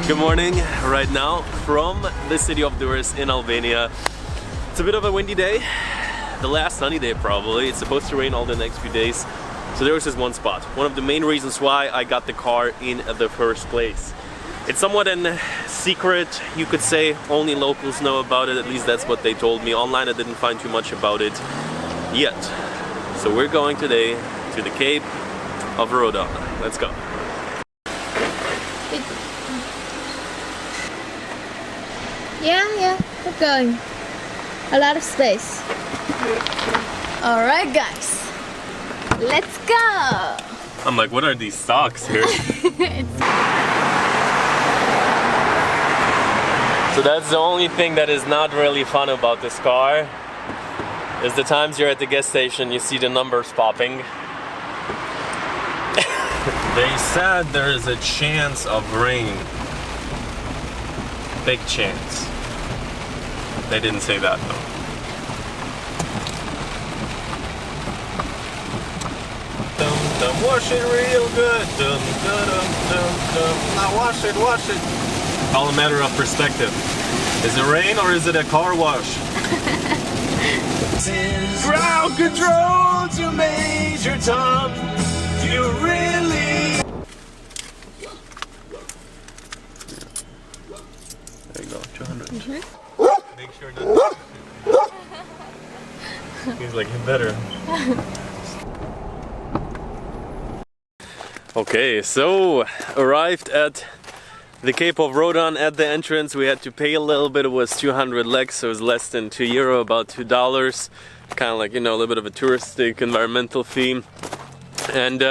Good morning, right now from the city of Durrës in Albania. It's a bit of a windy day, the last sunny day probably. It's supposed to rain all the next few days. So there was this one spot, one of the main reasons why I got the car in the first place. It's somewhat a secret, you could say. Only locals know about it, at least that's what they told me. Online I didn't find too much about it yet. So we're going today to the Cape of Rodon. Let's go. Yeah, keep going. A lot of space. All right, guys, let's go. I'm like, what are these socks here? So that's the only thing that is not really fun about this car, is the times you're at the gas station, you see the numbers popping. They said there is a chance of rain. Big chance. They didn't say that though. Wash it real good. Now wash it. All a matter of perspective. Is it rain or is it a car wash? Ground control to Major Tom. You really... There you go, 200. Make sure not. He's like, you better. Okay, so arrived at the Cape of Rodon. At the entrance we had to pay a little bit. It was 200 lek, so it was less than €2, about $2. Kind of like, you know, a little bit of a touristic environmental fee. And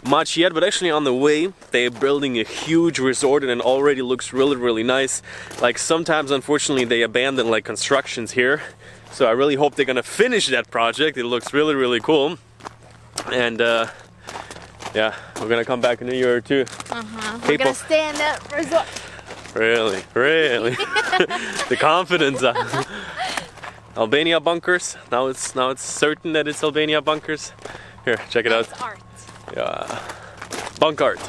much yet, but actually on the way they're building a huge resort and it already looks really nice. Like sometimes unfortunately they abandon like constructions here, so I really hope they're gonna finish that project. It looks really cool. And yeah, we're gonna come back in a year or two. We're gonna stay in that resort. Really the confidence. Albania bunkers. Now it's certain that it's Albania bunkers. Here, check it out. It's art. Yeah, bunk art.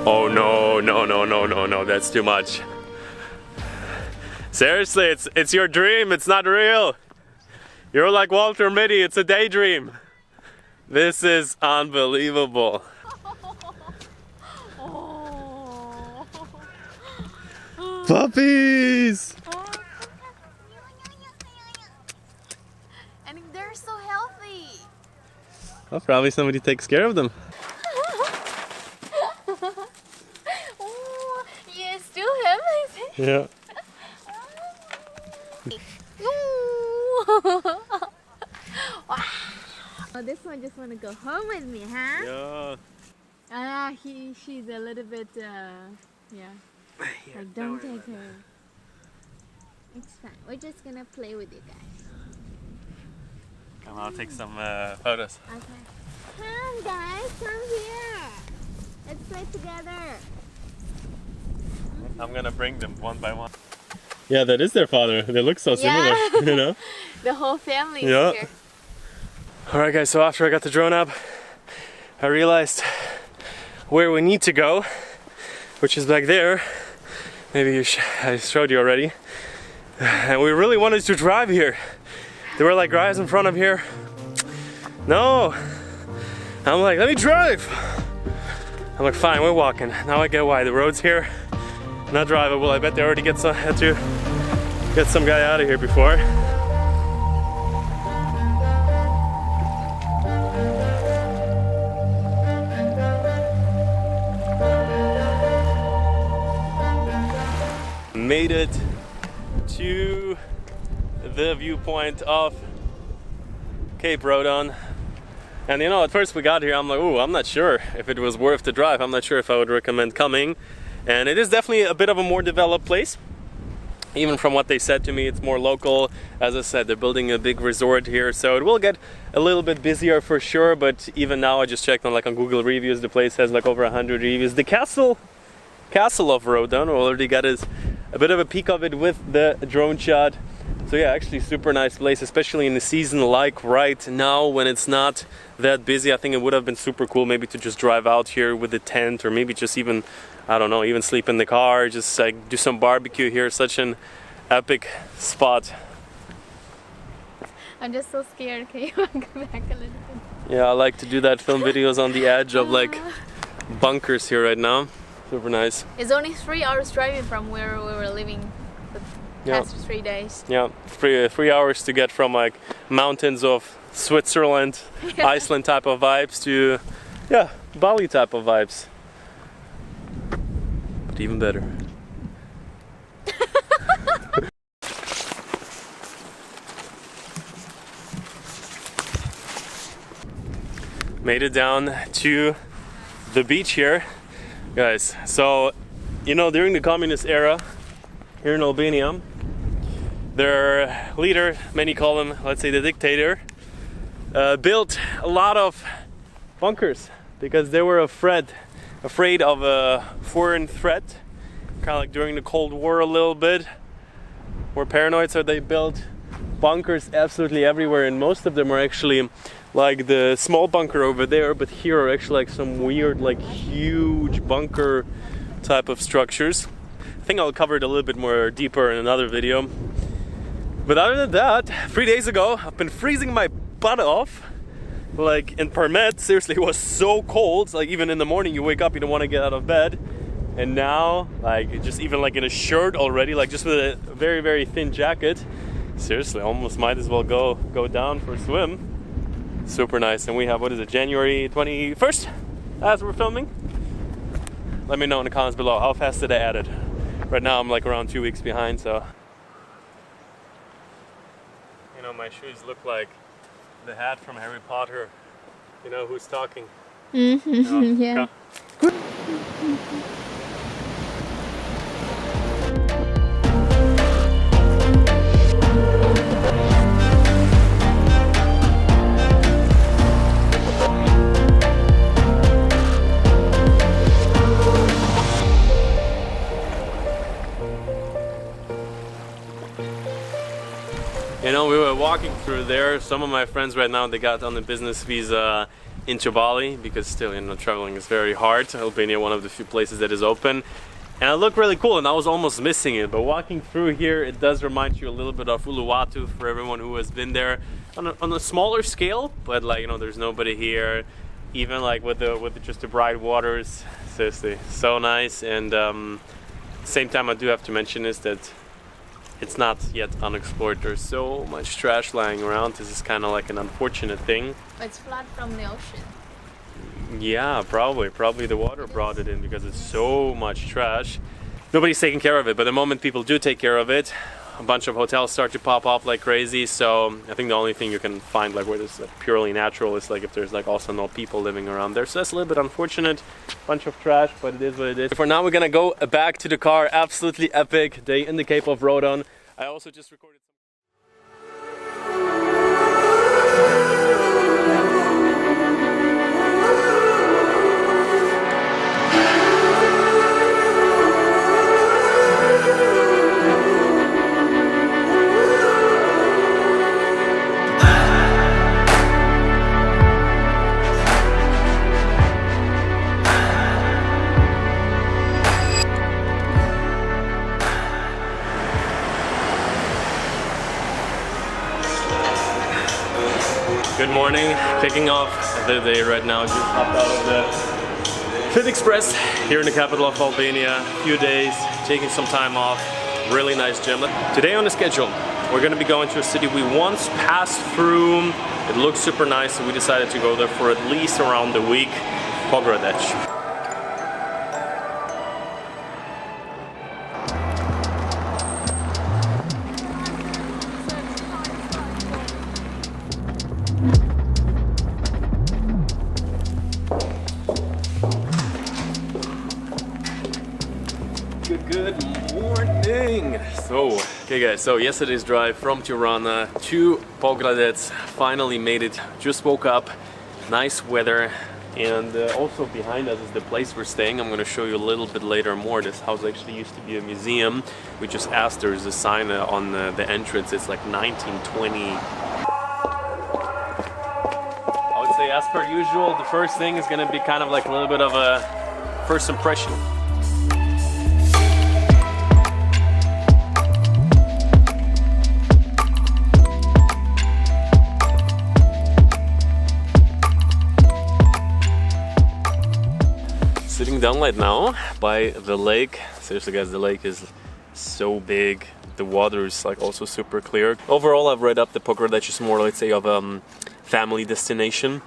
Oh no, that's too much. Seriously, it's your dream, it's not real. You're like Walter Mitty, it's a daydream. This is unbelievable. Puppies! And they're so healthy. Well, probably somebody takes care of them. Oh, you still have it? Yeah. Oh, this one just want to go home with me, huh? Yeah. She's a little bit, yeah. Like, don't take her. It's fine. We're just gonna play with you guys. Come on, I'll take some photos. Okay. Come, guys, come here. Let's play together. I'm gonna bring them one by one. Yeah, that is their father. They look so similar, you know? The whole family is Yeah. here. Alright guys, so after I got the drone up, I realized where we need to go, which is back there. Maybe I showed you already. And we really wanted to drive here. There were like guys in front of here. No! I'm like, let me drive! I'm like, fine, we're walking. Now I get why. The road's here, not drivable. I bet they already had to get some guy out of here before. Made it to the viewpoint of Cape Rodon. And you know, at first we got here, I'm like, ooh, I'm not sure if it was worth the drive. I'm not sure if I would recommend coming. And it is definitely a bit of a more developed place. Even from what they said to me, it's more local. As I said, they're building a big resort here, so it will get a little bit busier for sure. But even now, I just checked on Google reviews. The place has like over 100 reviews. The castle of Rodon, already got a bit of a peek of it with the drone shot. So yeah, actually super nice place, especially in the season like right now when it's not that busy. I think it would have been super cool maybe to just drive out here with a tent, or maybe just even, I don't know, even sleep in the car, just like do some barbecue here. Such an epic spot. I'm just so scared. Can you go back a little bit? Yeah, I like to do that, film videos on the edge of like bunkers here right now. Super nice. It's only 3 hours driving from where we were living the past 3 days. Yeah, 3 hours to get from like mountains of Switzerland, Iceland type of vibes to, yeah, Bali type of vibes. But even better. Made it down to the beach here. Guys, so, you know, during the communist era here in Albania, their leader, many call him, let's say the dictator, built a lot of bunkers because they were afraid of a foreign threat, kind of like during the Cold War a little bit. Were paranoid, so they built bunkers absolutely everywhere, and most of them are actually like the small bunker over there, but here are actually like some weird, like huge bunker type of structures. I think I'll cover it a little bit more deeper in another video. But other than that, 3 days ago, I've been freezing my butt off. Like in Përmet, seriously, it was so cold. Like even in the morning, you wake up, you don't want to get out of bed. And now, like just even like in a shirt already, like just with a very, very thin jacket. Seriously, almost might as well go down for a swim. Super nice. And we have, what is it, January 21st as we're filming. Let me know in the comments below, how fast did I add it? Right now I'm like around 2 weeks behind, so. You know, my shoes look like the hat from Harry Potter. You know who's talking? Mm-hmm, yeah. You know, we were walking through there. Some of my friends right now, they got on the business visa into Bali because still, you know, traveling is very hard. Albania, one of the few places that is open. And it looked really cool and I was almost missing it. But walking through here, it does remind you a little bit of Uluwatu for everyone who has been there on a smaller scale. But like, you know, there's nobody here. Even like with just the bright waters, seriously, so nice. And same time, I do have to mention is that it's not yet unexplored. There's so much trash lying around. This is kind of like an unfortunate thing. It's flood from the ocean. Yeah, probably the water brought it in because it's so much trash. Nobody's taking care of it, but the moment people do take care of it, a bunch of hotels start to pop up like crazy. So I think the only thing you can find like where it's like purely natural is like if there's like also no people living around there. So that's a little bit unfortunate. Bunch of trash, but it is what it is. For now, we're gonna go back to the car. Absolutely epic day in the Cape of Rodon. I also just recorded. Good morning, kicking off the day right now. Just hopped out of the Fit Express here in the capital of Albania. A few days, taking some time off. Really nice gym. Today on the schedule, we're going to be going to a city we once passed through. It looks super nice, so we decided to go there for at least around a week. Pogradec. Good morning! Okay guys, so yesterday's drive from Tirana to Pogradec, finally made it, just woke up, nice weather, and also behind us is the place we're staying. I'm going to show you a little bit later more. This house actually used to be a museum. We just asked, there's a sign on the entrance, it's like 1920. I would say as per usual, the first thing is going to be kind of like a little bit of a first impression. Sitting down right now by the lake. Seriously guys, the lake is so big. The water is like also super clear. Overall, I've read up the Pogradec is more, let's say, of a family destination.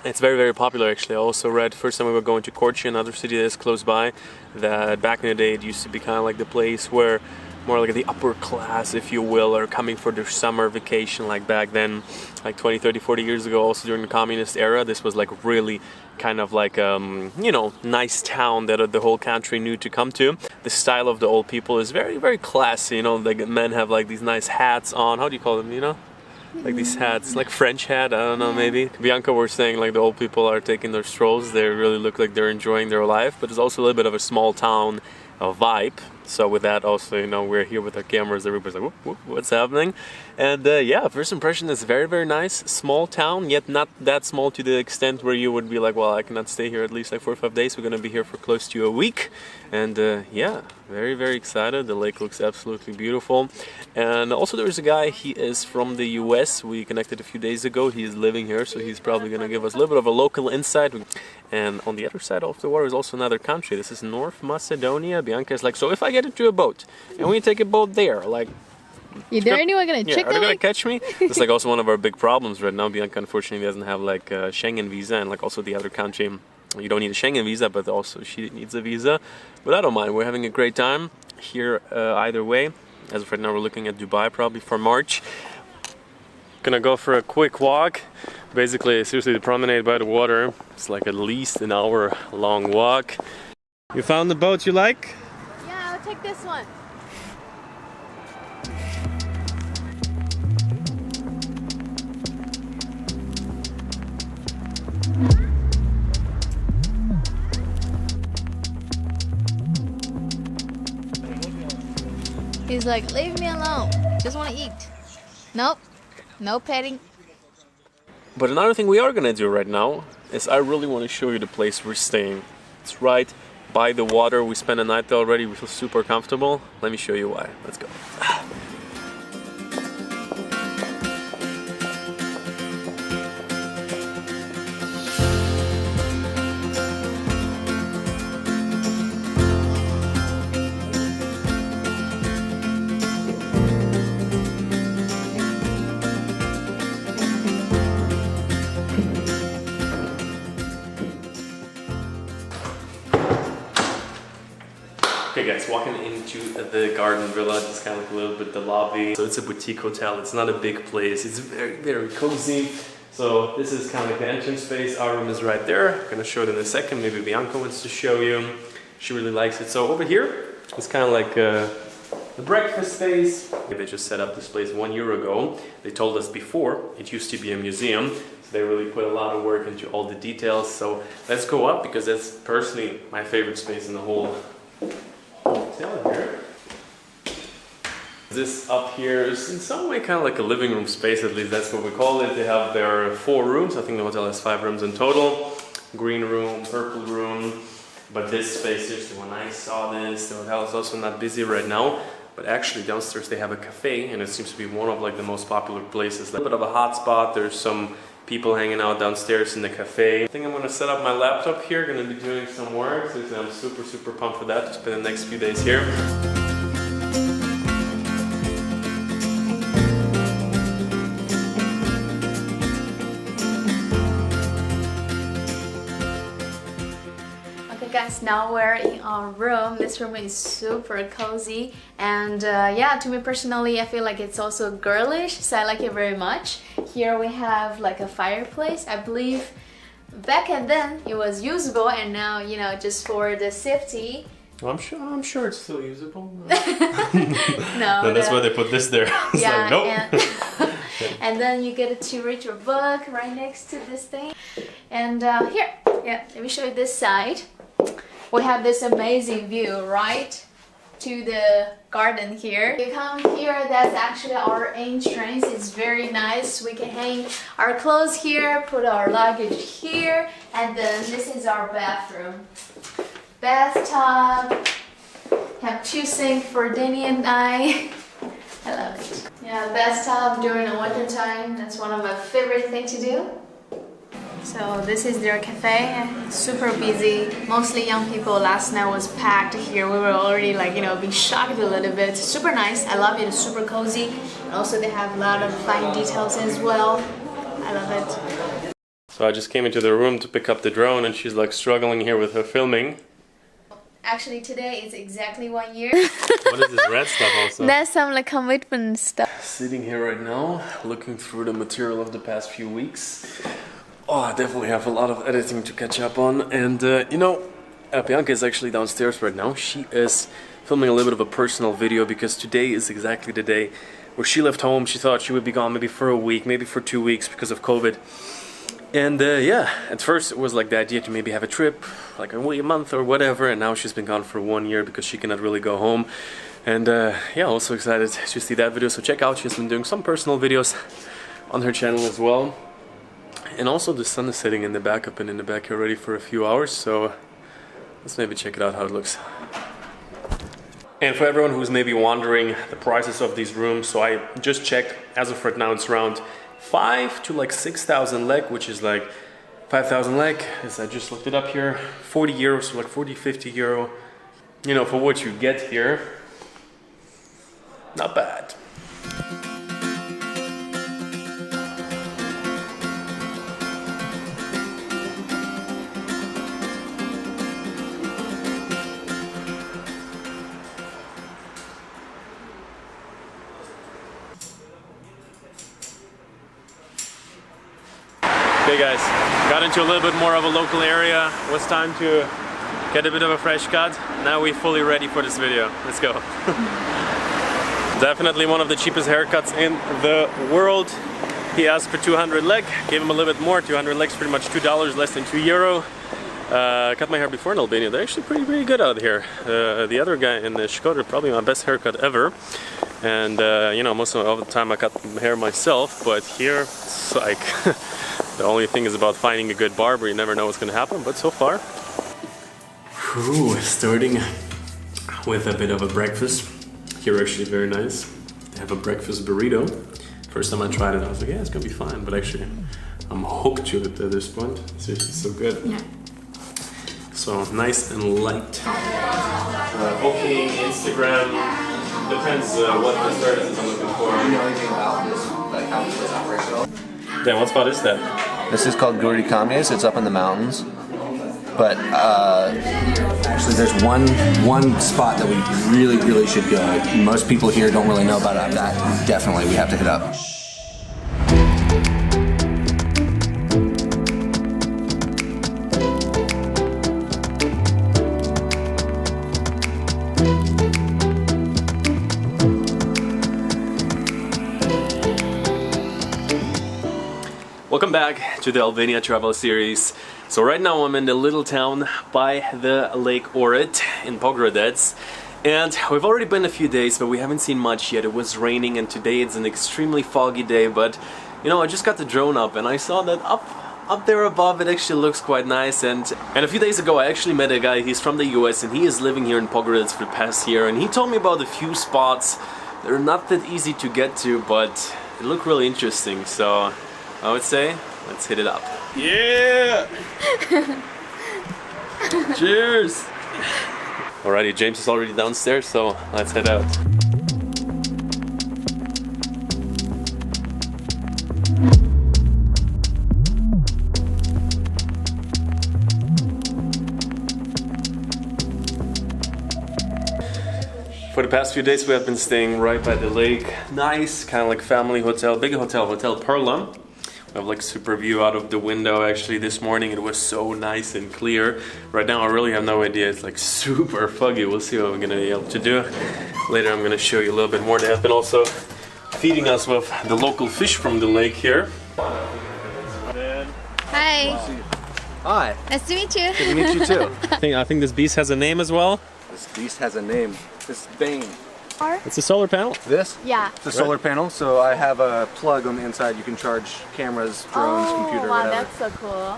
It's very, very popular actually. I also read, first time we were going to Korçë, another city that's close by, that back in the day it used to be kind of like the place where more like the upper class, if you will, are coming for their summer vacation, like back then, like 20, 30, 40 years ago, also during the communist era. This was like really kind of like, you know, nice town that the whole country knew to come to. The style of the old people is very, very classy, you know, the men have like these nice hats on, how do you call them, you know? Like these hats, like French hat, I don't know, maybe. Bianca was saying like the old people are taking their strolls, they really look like they're enjoying their life, but it's also a little bit of a small town vibe. So with that also, you know, we're here with our cameras, everybody's like, whoop, whoop, what's happening? And yeah, first impression is very, very nice. Small town, yet not that small to the extent where you would be like, well, I cannot stay here at least like 4 or 5 days. We're gonna be here for close to a week. And yeah, very, very excited. The lake looks absolutely beautiful. And also there's a guy, he is from the US. We connected a few days ago. He is living here, so he's probably gonna give us a little bit of a local insight. And on the other side of the water is also another country. This is North Macedonia. Bianca is like, so if I get into a boat and we take a boat there, like, is there anyone gonna check are they gonna catch me? It's like also one of our big problems right now. Bianca unfortunately doesn't have like a Schengen visa, and like also the other country, you don't need a Schengen visa, but also she needs a visa. But I don't mind, we're having a great time here either way. As of right now, we're looking at Dubai probably for March. Gonna go for a quick walk. Basically, seriously, the promenade by the water, it's like at least an hour long walk. You found the boat you like? Yeah, I'll take this one. He's like, leave me alone. Just want to eat. Nope. No petting. But another thing we are gonna do right now is I really want to show you the place we're staying. It's right by the water. We spent a night there already. We feel super comfortable. Let me show you why. Let's go. Okay guys, walking into the garden villa, just kind of like a little bit the lobby. So it's a boutique hotel, it's not a big place, it's very, very cozy. So this is kind of like the entrance space, our room is right there. I'm gonna show it in a second, maybe Bianca wants to show you. She really likes it. So over here, it's kind of like the breakfast space. They just set up this place 1 year ago. They told us before, it used to be a museum. So they really put a lot of work into all the details. So let's go up because that's personally my favorite space in the whole hotel here. This up here is in some way kind of like a living room space, at least that's what we call it. They have their 4 rooms. I think the hotel has 5 rooms in total. Green room, purple room. But this space, seriously, when I saw this, the hotel is also not busy right now. But actually downstairs they have a cafe and it seems to be one of like the most popular places. A little bit of a hot spot. There's some people hanging out downstairs in the cafe. I think I'm gonna set up my laptop here, gonna be doing some work. So I'm super pumped for that to spend the next few days here. Guys, now we're in our room. This room is super cozy and yeah, to me personally I feel like it's also girlish, so I like it very much. Here we have like a fireplace. I believe back then it was usable and now, you know, just for the safety. I'm sure it's still usable. No, that's why they put this there. It's yeah, like, nope. And then you get to read your book right next to this thing. And here, yeah, let me show you this side. We have this amazing view right to the garden here. You come here, that's actually our entrance. It's very nice. We can hang our clothes here, put our luggage here, and then this is our bathroom. Bathtub. Have 2 sinks for Danny and I. I love it. Yeah, bathtub during the winter time. That's one of my favorite things to do. So this is their cafe. It's super busy. Mostly young people. Last night was packed here. We were already like, you know, being shocked a little bit. Super nice. I love it. It's super cozy. And also they have a lot of fine details as well. I love it. So I just came into the room to pick up the drone and she's like struggling here with her filming. Actually today is exactly 1 year. What is this red stuff also? That's some like commitment stuff. Sitting here right now, looking through the material of the past few weeks. Oh, I definitely have a lot of editing to catch up on. And you know, Bianca is actually downstairs right now. She is filming a little bit of a personal video because today is exactly the day where she left home. She thought she would be gone maybe for a week, maybe for 2 weeks because of COVID. And yeah, at first it was like the idea to maybe have a trip, like a month or whatever, and now she's been gone for 1 year because she cannot really go home. And yeah, also excited to see that video, so check out, she's been doing some personal videos on her channel as well. And also the sun is setting in the back, up and in the back already for a few hours, so let's maybe check it out how it looks. And for everyone who's maybe wondering the prices of these rooms, so I just checked, as of right now it's around 5 to like 6,000 lek, which is like 5,000 lek, as I just looked it up here, 40 euros, so like 40-50 euro, you know, for what you get here. Not bad. Okay guys, got into a little bit more of a local area. It was time to get a bit of a fresh cut. Now we're fully ready for this video. Let's go. Definitely one of the cheapest haircuts in the world. He asked for 200 lek, gave him a little bit more. 200 lek is pretty much $2, less than €2. Cut my hair before in Albania. They're actually pretty good out here. The other guy in the Shkodër, probably my best haircut ever. And you know, most of the time I cut my hair myself, but here it's like the only thing is about finding a good barber. You never know what's gonna happen, but so far. Whew, starting with a bit of a breakfast. Here actually very nice. They have a breakfast burrito. First time I tried it, I was like, yeah, it's gonna be fine, but actually I'm hooked to it at this point. It's so good. Yeah. So nice and light. Booking, Instagram, depends what the services I'm looking for. Do you know anything about this, like how this operates at all? Dan, what spot is that? This is called Gjirokastër. It's up in the mountains. But actually, there's one spot that we really should go. Most people here don't really know about it. That definitely we have to hit up. Welcome back to the Albania travel series. So right now I'm in the little town by the lake Ohrid in Pogradec, and we've already been a few days but we haven't seen much yet. It was raining and today it's an extremely foggy day, but you know, I just got the drone up and I saw that up there above it actually looks quite nice, and a few days ago I actually met a guy. He's from the US and he is living here in Pogradec for the past year, and he told me about a few spots that are not that easy to get to but they look really interesting. So I would say, let's hit it up. Yeah! Cheers! Alrighty, James is already downstairs, so let's head out. For the past few days we have been staying right by the lake. Nice, kind of like family hotel, big hotel, Hotel Perla. We have like super view out of the window. Actually this morning it was so nice and clear. Right now I really have no idea, it's like super foggy. We'll see what we're gonna be able to do. Later I'm gonna show you a little bit more. They have been also feeding us with the local fish from the lake here. Hi. Hi. Nice to meet you. Good to meet you too. I think this beast has a name as well. This beast has a name. This is Bane. It's a solar panel? This? Yeah. It's a solar panel, so I have a plug on the inside. You can charge cameras, drones, computer, wow, whatever. that's so cool.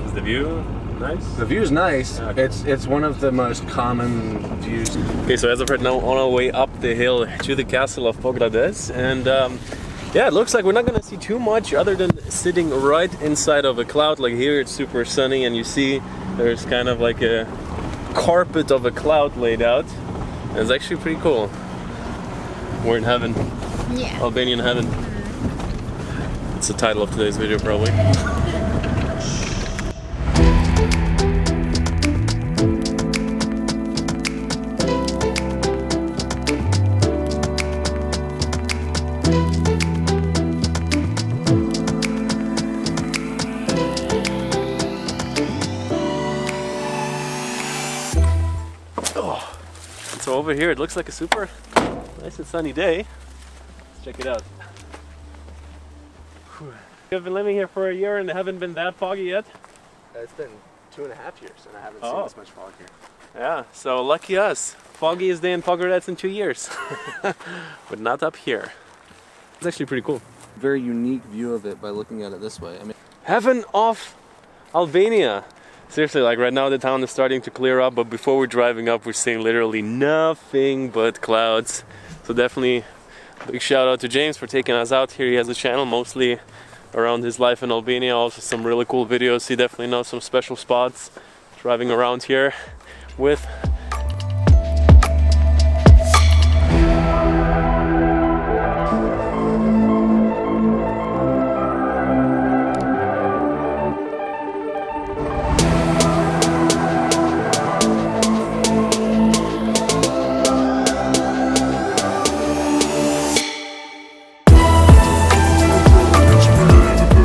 Is the view nice? The view's nice. Okay. It's one of the most common views. Okay, so as of right now, on our way up the hill to the castle of Pogradec, and yeah, it looks like we're not gonna see too much other than sitting right inside of a cloud. Like here, it's super sunny, and you see there's kind of like a carpet of a cloud laid out. It's actually pretty cool. We're in heaven. Yeah. Albanian heaven. It's the title of today's video, probably. So over here it looks like a super nice and sunny day. Let's check it out. You've been living here for a year and haven't been that foggy yet? It's been 2.5 years and I haven't seen this much fog here. Yeah, so lucky us. Foggiest day in Pogradec in 2 years. But not up here. It's actually pretty cool. Very unique view of it by looking at it this way. I mean, Heaven of Albania. Seriously, like right now the town is starting to clear up, but before we're driving up we're seeing literally nothing but clouds. So definitely big shout out to James for taking us out here. He has a channel mostly around his life in Albania, also some really cool videos. He definitely knows some special spots driving around here with.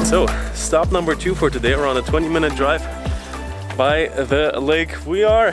So, stop number 2 for today. We're on a 20-minute drive by the lake. We are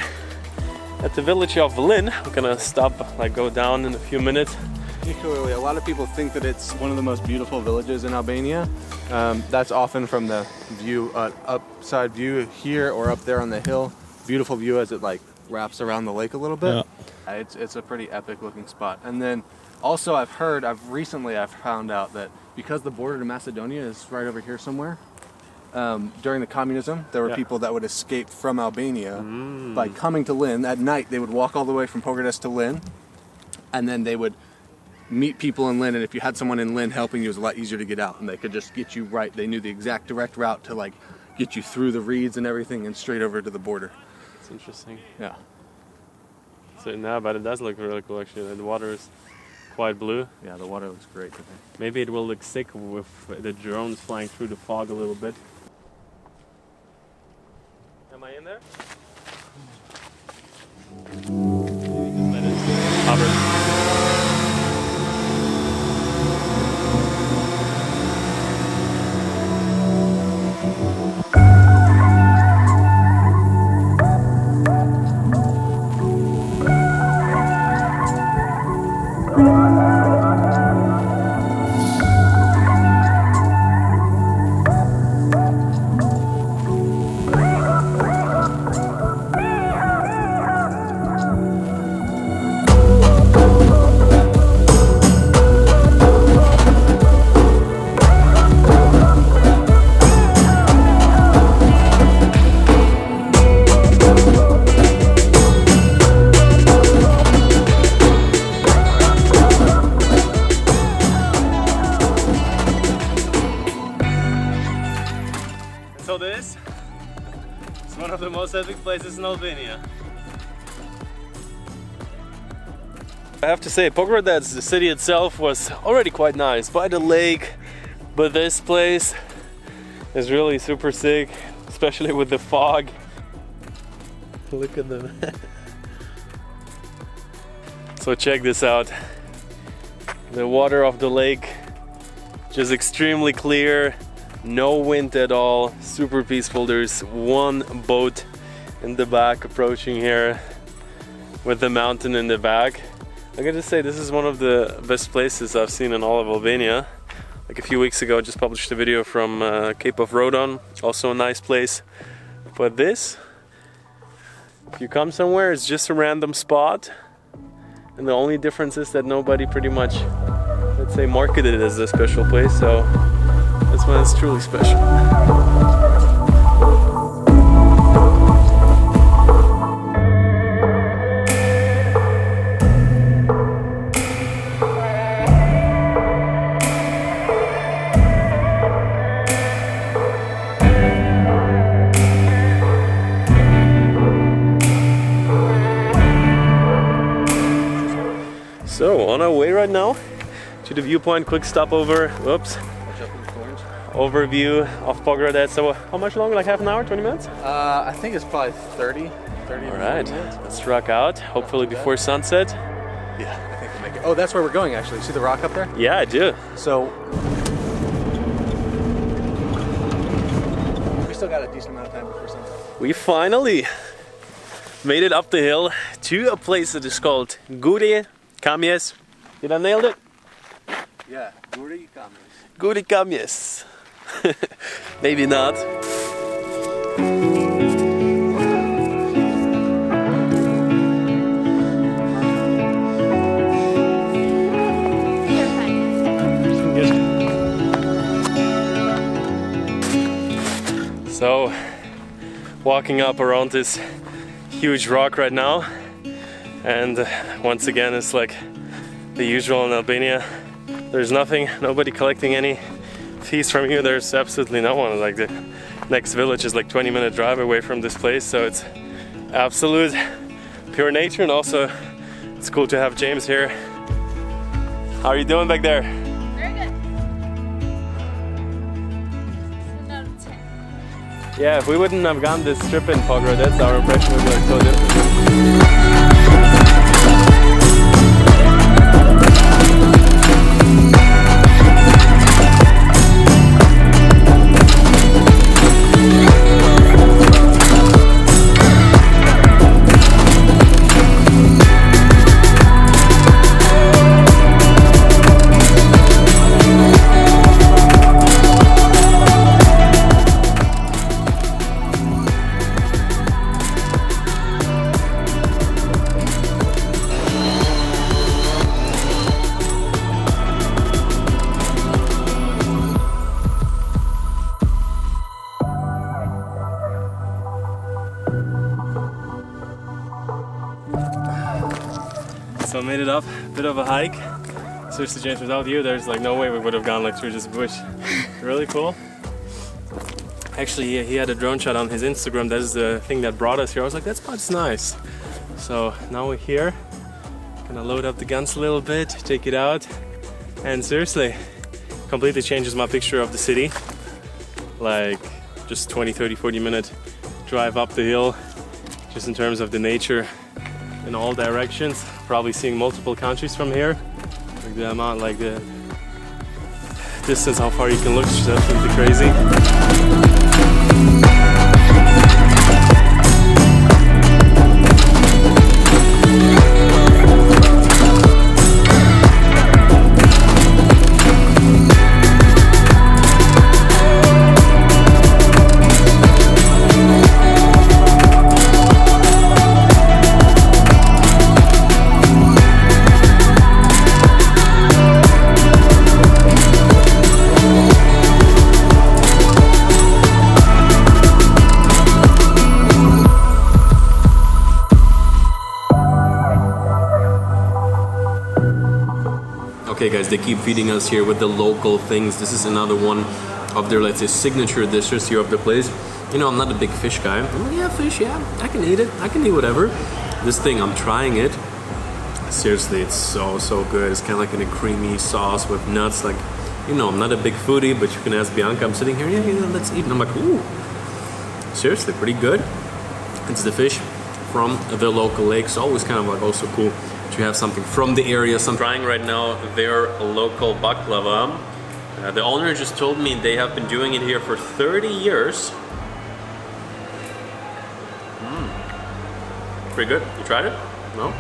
at the village of Lin. We're gonna stop, like go down in a few minutes. Particularly, a lot of people think that it's one of the most beautiful villages in Albania. That's often from the view, upside view here or up there on the hill. Beautiful view as it like wraps around the lake a little bit. Yeah. It's a pretty epic looking spot. And then also I've recently found out that because the border to Macedonia is right over here somewhere, during the communism, there were people that would escape from Albania by coming to Lin. At night, they would walk all the way from Pogradec to Lin, and then they would meet people in Lin, and if you had someone in Lin helping you, it was a lot easier to get out, and they could just get you right. They knew the exact direct route to like get you through the reeds and everything and straight over to the border. It's interesting. Yeah. So now, but it does look really cool actually. The water is quite blue. Yeah, the water looks great today. Maybe it will look sick with the drones flying through the fog a little bit. Am I in there? Hover. So this is one of the most epic places in Albania. I have to say, Pogradec, the city itself, was already quite nice by the lake, but this place is really super sick, especially with the fog. Look at them. So check this out. The water of the lake just extremely clear. No wind at all, super peaceful. There's one boat in the back approaching here with the mountain in the back. I gotta say, this is one of the best places I've seen in all of Albania. Like a few weeks ago I just published a video from Cape of Rodon, also a nice place. But this, if you come somewhere, it's just a random spot, and the only difference is that nobody pretty much, let's say, marketed it as a special place, so that's when it's truly special. So, on our way right now to the viewpoint, quick stopover, whoops, overview of Pogradec. So how much longer, like half an hour, 20 minutes? I think it's probably 30 All right, let's rock out, hopefully before sunset. Yeah, I think we'll make it. Oh, that's where we're going actually. See the rock up there? Yeah, I do. So, we still got a decent amount of time before sunset. We finally made it up the hill to a place that is called Gjirokastër. Did I nail it? Yeah, Gjirokastër. Gjirokastër. Maybe not. So, walking up around this huge rock right now, and once again it's like the usual in Albania. There's nothing, nobody collecting any fees from you. There's absolutely no one. Like the next village is like 20-minute drive away from this place, so it's absolute pure nature. And also it's cool to have James here. How are you doing back there? Very good. 10 out of 10. Yeah, if we wouldn't have gone this trip in Pogradec, our impression would be like so different. So I made it up, bit of a hike. Seriously, James, without you, there's like no way we would have gone like through this bush. Really cool. Actually, he had a drone shot on his Instagram. That's the thing that brought us here. I was like, that spot's nice. So now we're here. Gonna load up the guns a little bit, take it out, and seriously, completely changes my picture of the city. Like just 20, 30, 40 minute drive up the hill, just in terms of the nature in all directions. Probably seeing multiple countries from here. Like the amount, like the distance, how far you can look, is just absolutely crazy. Okay guys, they keep feeding us here with the local things. This is another one of their, let's say, signature dishes here of the place. You know, I'm not a big fish guy. I'm like, yeah, fish, yeah, I can eat it. I can eat whatever. This thing, I'm trying it. Seriously, it's so good. It's kind of like in a creamy sauce with nuts. Like, you know, I'm not a big foodie, but you can ask Bianca. I'm sitting here, yeah, let's eat. And I'm like, ooh, seriously, pretty good. It's the fish from the local lake. It's always kind of like also cool to have something from the area. So I'm trying right now their local baklava. The owner just told me they have been doing it here for 30 years. Pretty good. You tried it? No?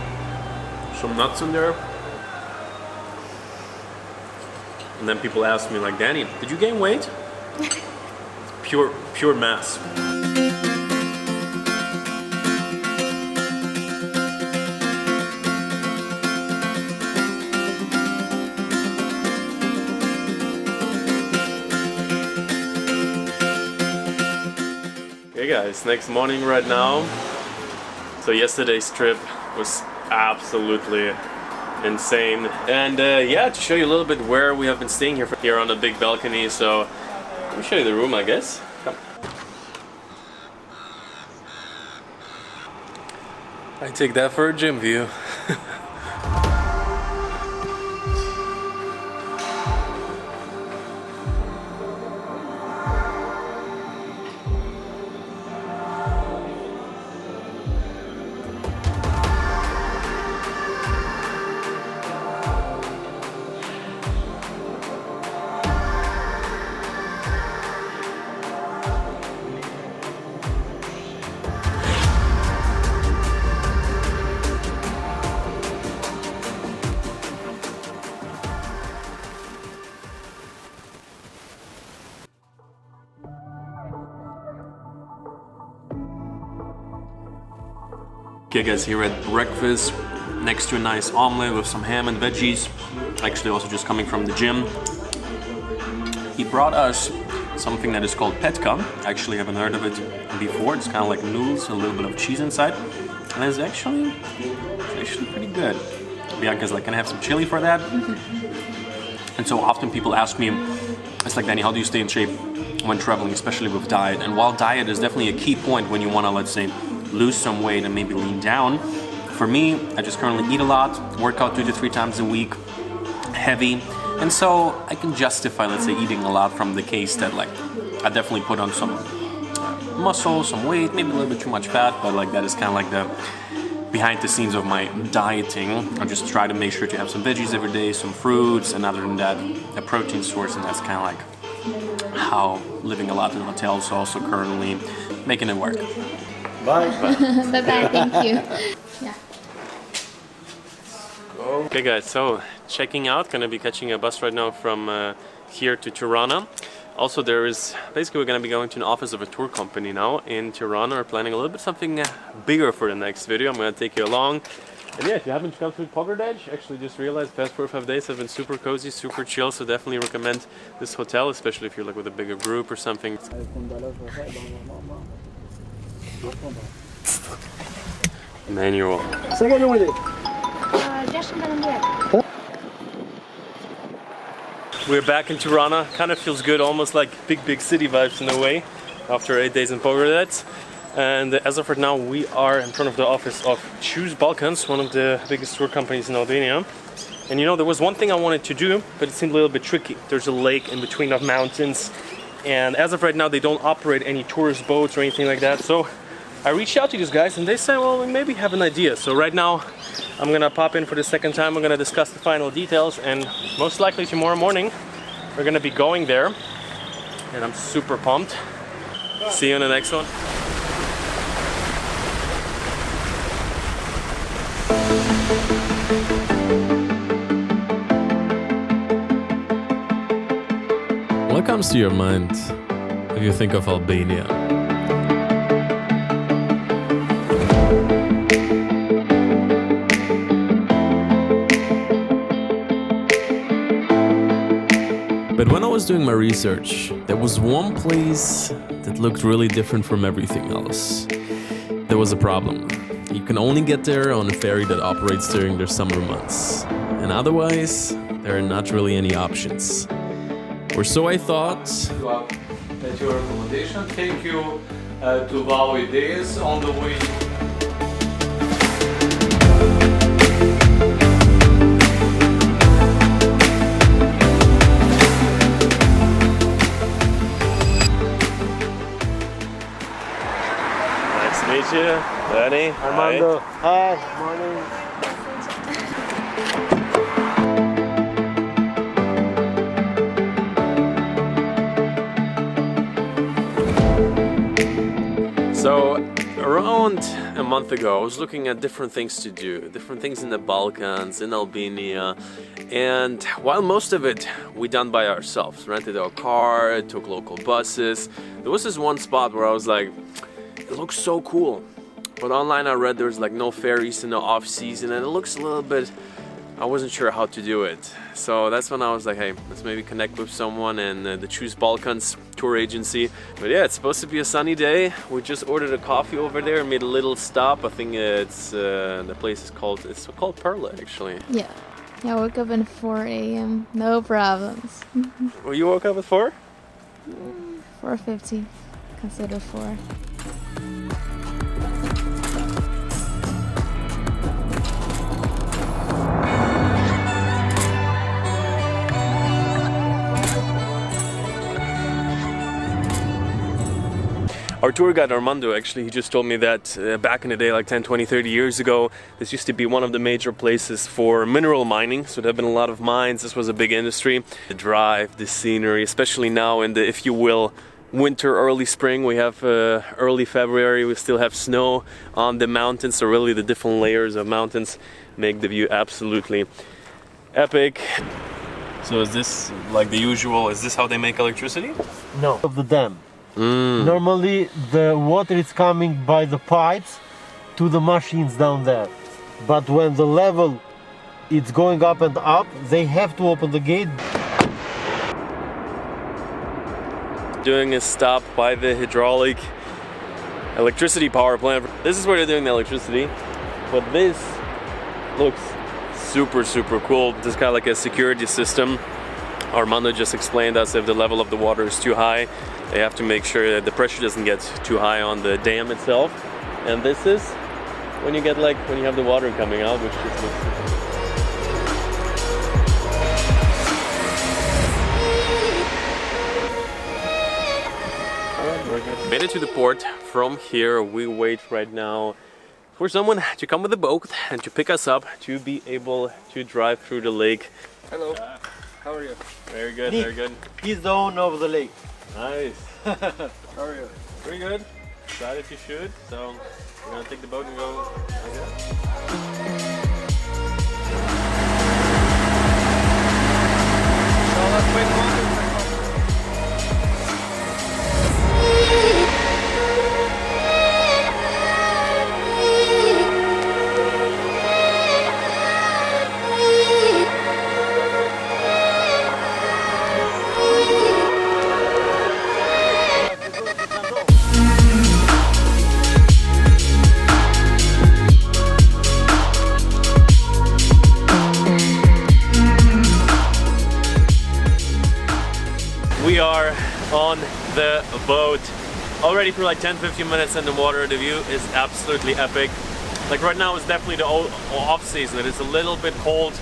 Some nuts in there. And then people ask me like, Danny, did you gain weight? Pure mass. Hey guys, next morning right now. So yesterday's trip was absolutely insane. And yeah, to show you a little bit where we have been staying here on the big balcony. So let me show you the room, I guess. Come. I take that for a gym view. Okay guys, here at breakfast, next to a nice omelet with some ham and veggies. Actually also just coming from the gym. He brought us something that is called petka. Actually haven't heard of it before. It's kind of like noodles, a little bit of cheese inside. And it's actually pretty good. Bianca's like, can I have some chili for that? And so often people ask me, it's like, Danny, how do you stay in shape when traveling, especially with diet? And while diet is definitely a key point when you want to, let's say, lose some weight and maybe lean down. For me, I just currently eat a lot, work out 2 to 3 times a week, heavy, and so I can justify, let's say, eating a lot from the case that, like, I definitely put on some muscle, some weight, maybe a little bit too much fat, but like that is kind of like the behind the scenes of my dieting. I just try to make sure to have some veggies every day, some fruits, and other than that, a protein source, and that's kind of like how living a lot in hotels, so also currently making it work. Bye. Bye-bye, thank you. Yeah. Okay guys, so checking out, gonna be catching a bus right now from here to Tirana. Also there is, basically we're gonna be going to an office of a tour company now in Tirana. We're planning a little bit something bigger for the next video. I'm gonna take you along. And yeah, if you haven't come to Pogradec, actually just realized past 4 or 5 days have been super cozy, super chill, so definitely recommend this hotel, especially if you're like with a bigger group or something. Manual. We're back in Tirana. Kind of feels good, almost like big city vibes in a way, after 8 days in Pogradec. And as of right now, we are in front of the office of Choose Balkans, one of the biggest tour companies in Albania. And you know, there was one thing I wanted to do, but it seemed a little bit tricky. There's a lake in between of mountains, and as of right now they don't operate any tourist boats or anything like that. So I reached out to these guys and they said, well, we maybe have an idea. So right now I'm gonna pop in for the second time. We're gonna discuss the final details, and most likely tomorrow morning we're gonna be going there, and I'm super pumped. See you in the next one. What comes to your mind if you think of Albania? But when I was doing my research, there was one place that looked really different from everything else. There was a problem. You can only get there on a ferry that operates during their summer months. And otherwise, there are not really any options. Or so I thought. At your accommodation, take you to Valley Days on the way. Nice to meet you, Danny. Armando. Hi. Morning. So around a month ago, I was looking at different things to do, different things in the Balkans, in Albania, and while most of it we done by ourselves, rented our car, took local buses, there was this one spot where I was like, it looks so cool, but online I read there's like no ferries in the off season, and it looks a little bit, I wasn't sure how to do it. So that's when I was like, hey, let's maybe connect with someone, and the Choose Balkans tour agency. But yeah, it's supposed to be a sunny day. We just ordered a coffee over there and made a little stop. I think it's the place is called Perla, actually. Yeah. Yeah, I woke up at 4 a.m. No problems. Well, you woke up at 4? 4:50. Consider 4. Our tour guide Armando, actually, he just told me that back in the day, like 10, 20, 30 years ago, this used to be one of the major places for mineral mining. So there have been a lot of mines. This was a big industry. The drive, the scenery, especially now in the, if you will, winter, early spring. We have early February, we still have snow on the mountains. So really the different layers of mountains make the view absolutely epic. So is this like the usual, is this how they make electricity? No, of the dam. Normally the water is coming by the pipes to the machines down there, but when the level is going up and up, they have to open the gate. Doing a stop by the hydraulic electricity power plant. This is where they're doing the electricity, but this looks super cool. This is kind of like a security system. Armando just explained us if the level of the water is too high, they have to make sure that the pressure doesn't get too high on the dam itself. And this is when you get like, when you have the water coming out, which just looks made it to the port. From here we wait right now for someone to come with a boat and to pick us up to be able to drive through the lake. Hello, how are you? Very good, very good. He's the owner of the lake. Nice. How are you? Pretty good. Decided to shoot, so we're gonna take the boat and go. We are on the boat already for like 10-15 minutes in the water. The view is absolutely epic. Like right now it's definitely the off season. It is a little bit cold.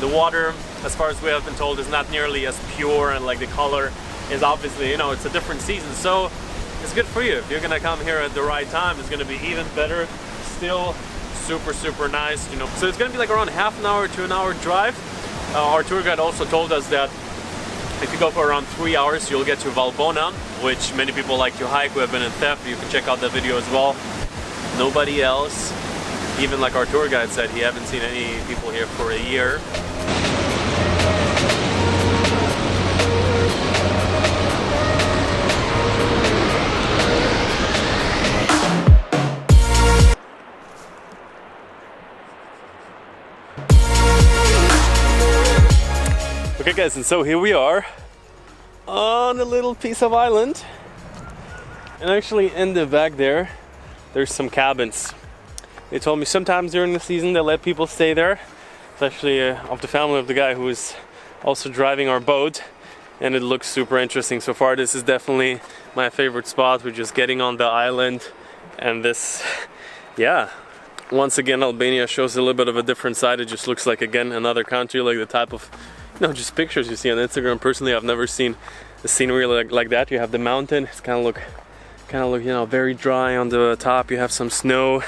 The water, as far as we have been told, is not nearly as pure, and like the color is obviously, you know, it's a different season, so it's good for you. If you're gonna come here at the right time, it's gonna be even better. Still super nice, you know. So it's gonna be like around half an hour to an hour drive. Our tour guide also told us that if you go for around 3 hours, you'll get to Valbona, which many people like to hike who have been in theft. You can check out that video as well. Nobody else, even like our tour guide said, he haven't seen any people here for a year. Okay guys, and so here we are on a little piece of island, and actually in the back there's some cabins. They told me sometimes during the season they let people stay there. It's actually of the family of the guy who is also driving our boat, and it looks super interesting. So far this is definitely my favorite spot. We're just getting on the island, and this, yeah, once again Albania shows a little bit of a different side. It just looks like, again, another country, like the type of, you know, just pictures you see on Instagram. Personally, I've never seen the scenery like that. You have the mountain, it's kind of look, you know, very dry on the top. You have some snow,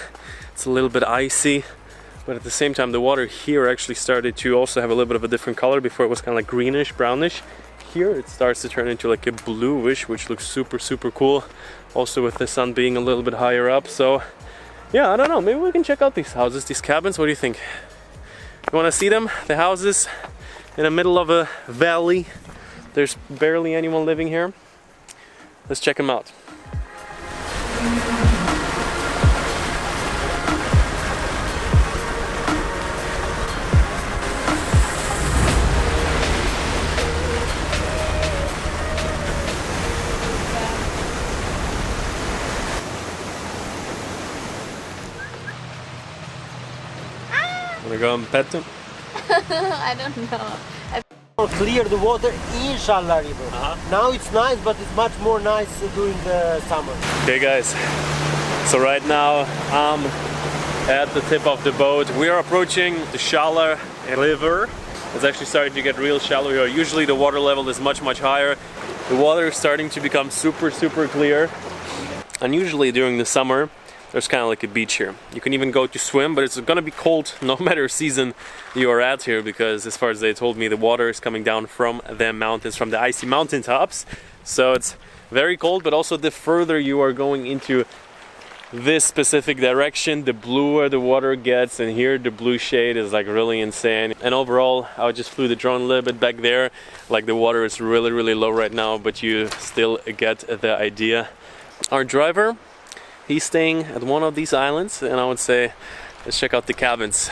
it's a little bit icy, but at the same time the water here actually started to also have a little bit of a different color. Before it was kind of like greenish, brownish. Here it starts to turn into like a bluish, which looks super cool. Also with the sun being a little bit higher up. So yeah, I don't know, maybe we can check out these houses, these cabins. What do you think? You want to see them? The houses in the middle of a valley. There's barely anyone living here. Let's check them out. Wanna go and pet them? I don't know. Clear the water, inshallah river. Now it's nice, but it's much more nice during the summer. Okay guys, so right now I'm at the tip of the boat. We are approaching the shallow river. It's actually starting to get real shallow here. Usually the water level is much higher. The water is starting to become super clear. And usually during the summer, there's kind of like a beach here. You can even go to swim, but it's gonna be cold no matter season you are at here, because as far as they told me, the water is coming down from the mountains, from the icy mountain tops. So it's very cold, but also the further you are going into this specific direction, the bluer the water gets, and here the blue shade is like really insane. And overall, I just flew the drone a little bit back there. Like the water is really low right now, but you still get the idea. Our driver, he's staying at one of these islands, and I would say let's check out the cabins.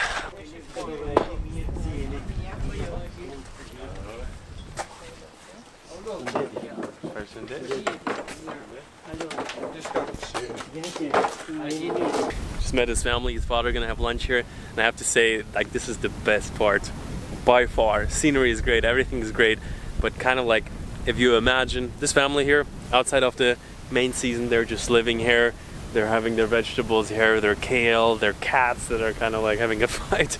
Just met his family, his father gonna have lunch here, and I have to say, like, this is the best part by far. Scenery is great, everything is great, but kind of like, if you imagine this family here outside of the main season, they're just living here. They're having their vegetables here, their kale, their cats that are kind of like having a fight.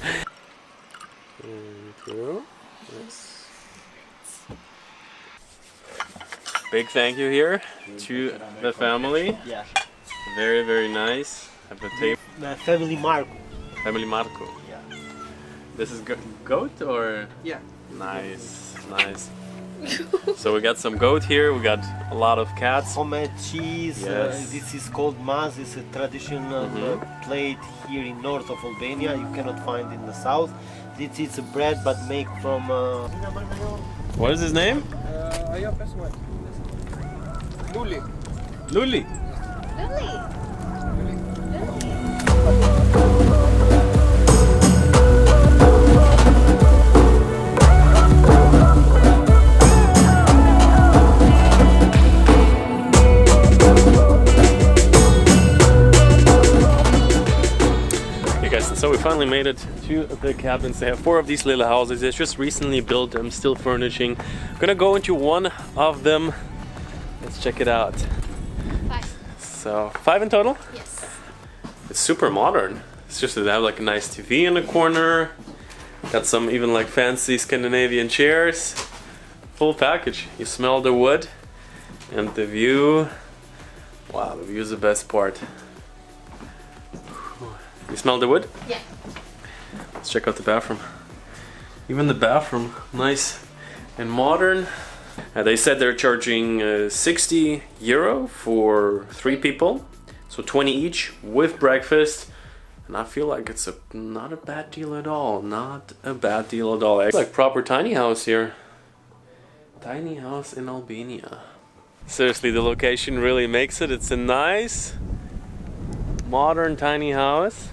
Yes. Big thank you here to the family. Yeah. Very nice. Have a tape. Family Marco. Family Marco. Yeah. This is goat or? Yeah. Nice. So we got some goat here, we got a lot of cats. Homemade cheese, Yes. this is called maz, it's a traditional plate here in north of Albania, you cannot find in the south. This is a bread but made from... What is his name? Luli. Luli. So we finally made it to the cabins. They have 4 of these little houses. It's just recently built. I'm still furnishing. I'm gonna go into one of them. Let's check it out. 5. So 5 in total? Yes. It's super modern. It's just that they have like a nice TV in the corner. Got some even like fancy Scandinavian chairs. full package. You smell the wood and the view. Wow, the view is the best part. You smell the wood? Yeah. Let's check out the bathroom. Even the bathroom, nice and modern. They said they're charging 60 euro for 3 people, so 20 each with breakfast. And I feel like it's not a bad deal at all. Not a bad deal at all. It's like proper tiny house here. Tiny house in Albania. Seriously, the location really makes it. It's a nice, modern tiny house.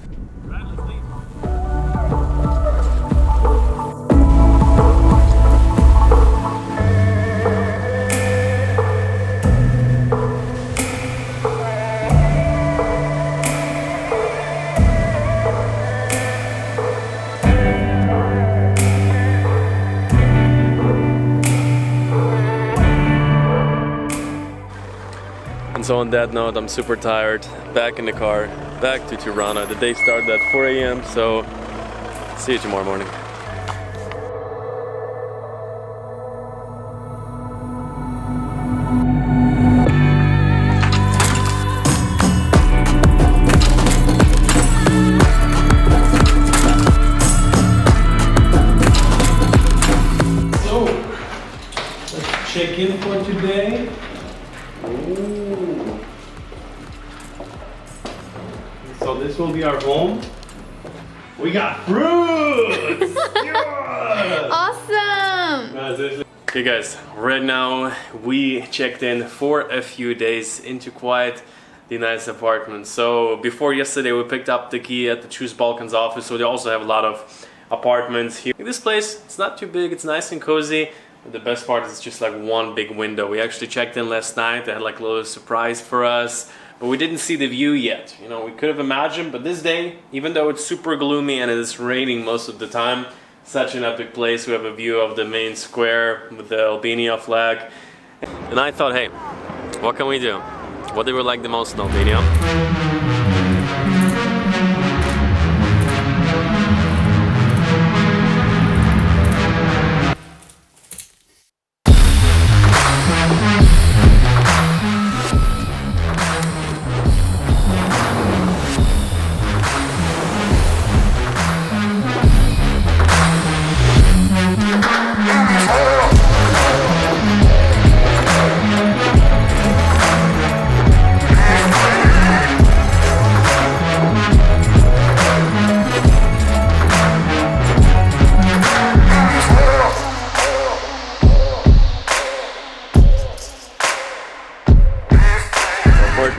And so on that note, I'm super tired. Back in the car, back to Tirana. The day started at 4 a.m. so see you tomorrow morning. So, let's check in for today. Ooh. So this will be our home. We got fruits! Yeah! Awesome! Okay guys, right now we checked in for a few days into quite the nice apartment. So before yesterday we picked up the key at the Choose Balkans office, so they also have a lot of apartments here. This place, it's not too big, it's nice and cozy. But the best part is it's just like one big window. We actually checked in last night, they had like a little surprise for us, but we didn't see the view yet. You know, we could have imagined, but this day, even though it's super gloomy and it is raining most of the time, such an epic place. We have a view of the main square with the Albania flag. And I thought, hey, what can we do? What do we like the most in Albania?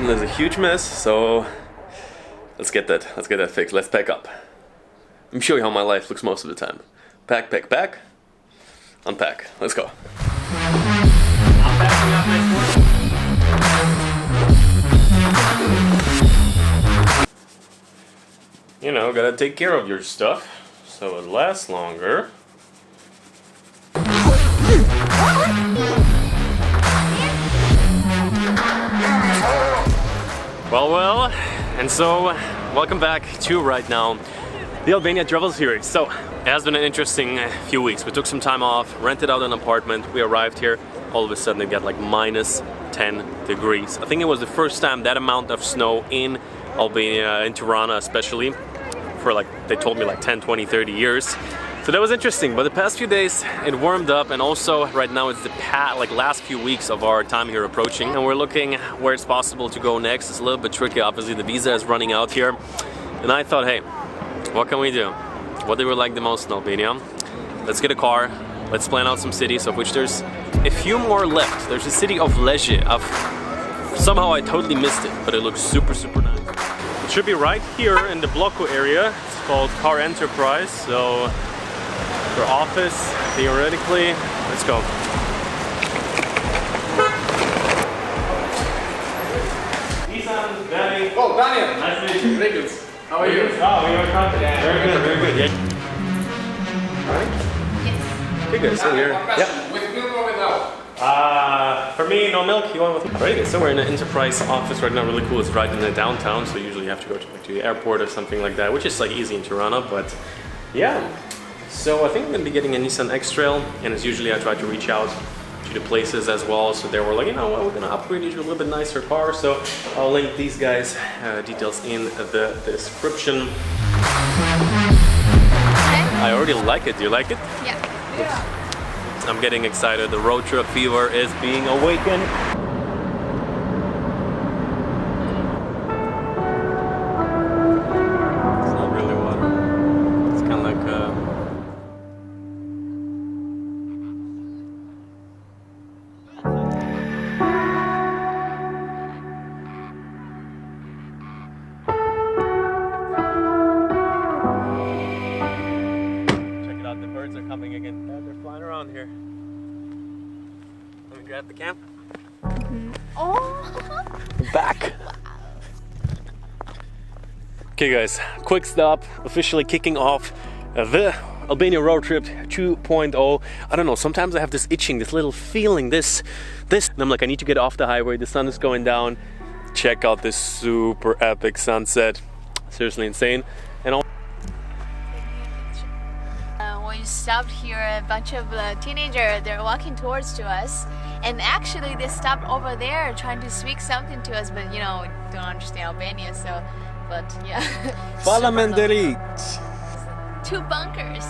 There's a huge mess, so let's get that fixed. Let's pack up. Let me show you how my life looks most of the time. Pack, pack, pack, unpack. Let's go. I'm packing up my sport. You know, gotta take care of your stuff so it lasts longer. Well, and so welcome back to right now the Albania travel series. So it has been an interesting few weeks. We took some time off, rented out an apartment. We arrived here, all of a sudden it got like minus 10 degrees. I think it was the first time that amount of snow in Albania, in Tirana especially, for like, they told me like 10, 20, 30 years. So that was interesting, but the past few days it warmed up, and also right now it's the last few weeks of our time here approaching, and we're looking where it's possible to go next. It's a little bit tricky, obviously the visa is running out here, and I thought, hey, what can we do? What do we like the most in Albania? Let's get a car, let's plan out some cities, of which there's a few more left. There's the city of Lezhë. Somehow I totally missed it, but it looks super, super nice. It should be right here in the Bloku area. It's called Car Enterprise, so for office, theoretically. Let's go. Danny. Oh, Daniel. Nice to meet you. Very good. How are you? Oh, we were contact. Yeah. Very good, very good. Yeah. Alright. Yes. Okay, good. So here. Yeah. With milk or without? For me, no milk. You want with milk? Very good. So we're in an enterprise office right now. Really cool. It's right in the downtown, so usually you have to go to the airport or something like that, which is like easy in Tirana, but yeah. So I think I'm going to be getting a Nissan X-Trail, and as usually I try to reach out to the places as well. So they were like, you know what, we're gonna upgrade you to a little bit nicer car. So I'll link these guys' details in the description. I already like it. Do you like it? Yeah. I'm getting excited. The road trip fever is being awakened. It's not really water. It's kind of like the birds are coming again. They're flying around here. Let me grab the cam. Oh! Back. Okay guys, quick stop. Officially kicking off the Albania road trip 2.0. I don't know, sometimes I have this itching, this little feeling, this. And I'm like, I need to get off the highway. The sun is going down. Check out this super epic sunset. Seriously insane. And all We stopped here, a bunch of teenagers, they're walking towards to us, and actually they stopped over there trying to speak something to us, but you know, we don't understand Albania, so, but yeah. Fala Menderit. 2 bunkers.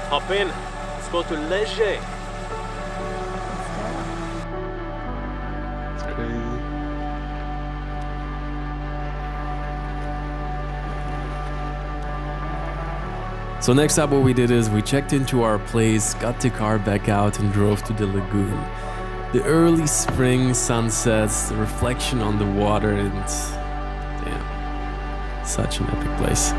hop in. Let's go to Lezhë. So next up what we did is we checked into our place, got the car back out and drove to the lagoon. The early spring sunsets, the reflection on the water, and damn, such an epic place.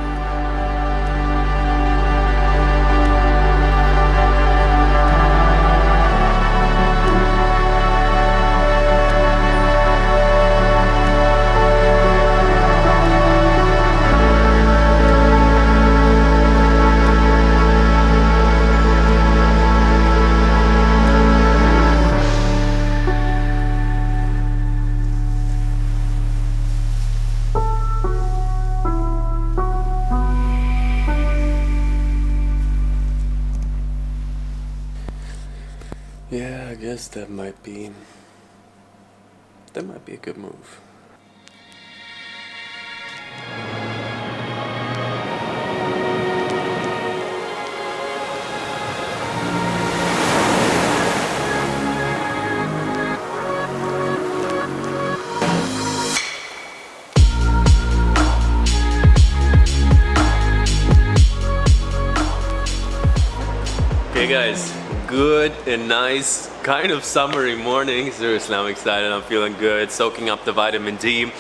Yeah, I guess that might be a good move. Okay guys, good and nice, kind of summery morning. Seriously, I'm excited, I'm feeling good, soaking up the vitamin D.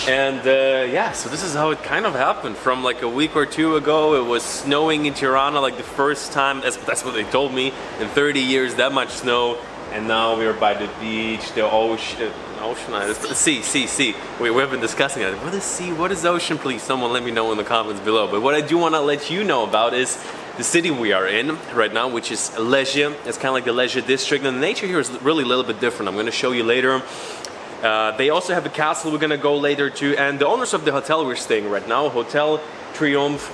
And yeah, so this is how it kind of happened. From like a week or two ago, it was snowing in Tirana like the first time, that's what they told me, in 30 years, that much snow. And now we're by the beach, the ocean, sea. We have been discussing it. What is sea? What is ocean? Please, someone let me know in the comments below. But what I do want to let you know about is the city we are in right now, which is Lezhë. It's kind of like the Lezhë district, and the nature here is really a little bit different. I'm going to show you later. They also have a castle we're going to go later to, and the owners of the hotel we're staying right now, Hotel Triumph,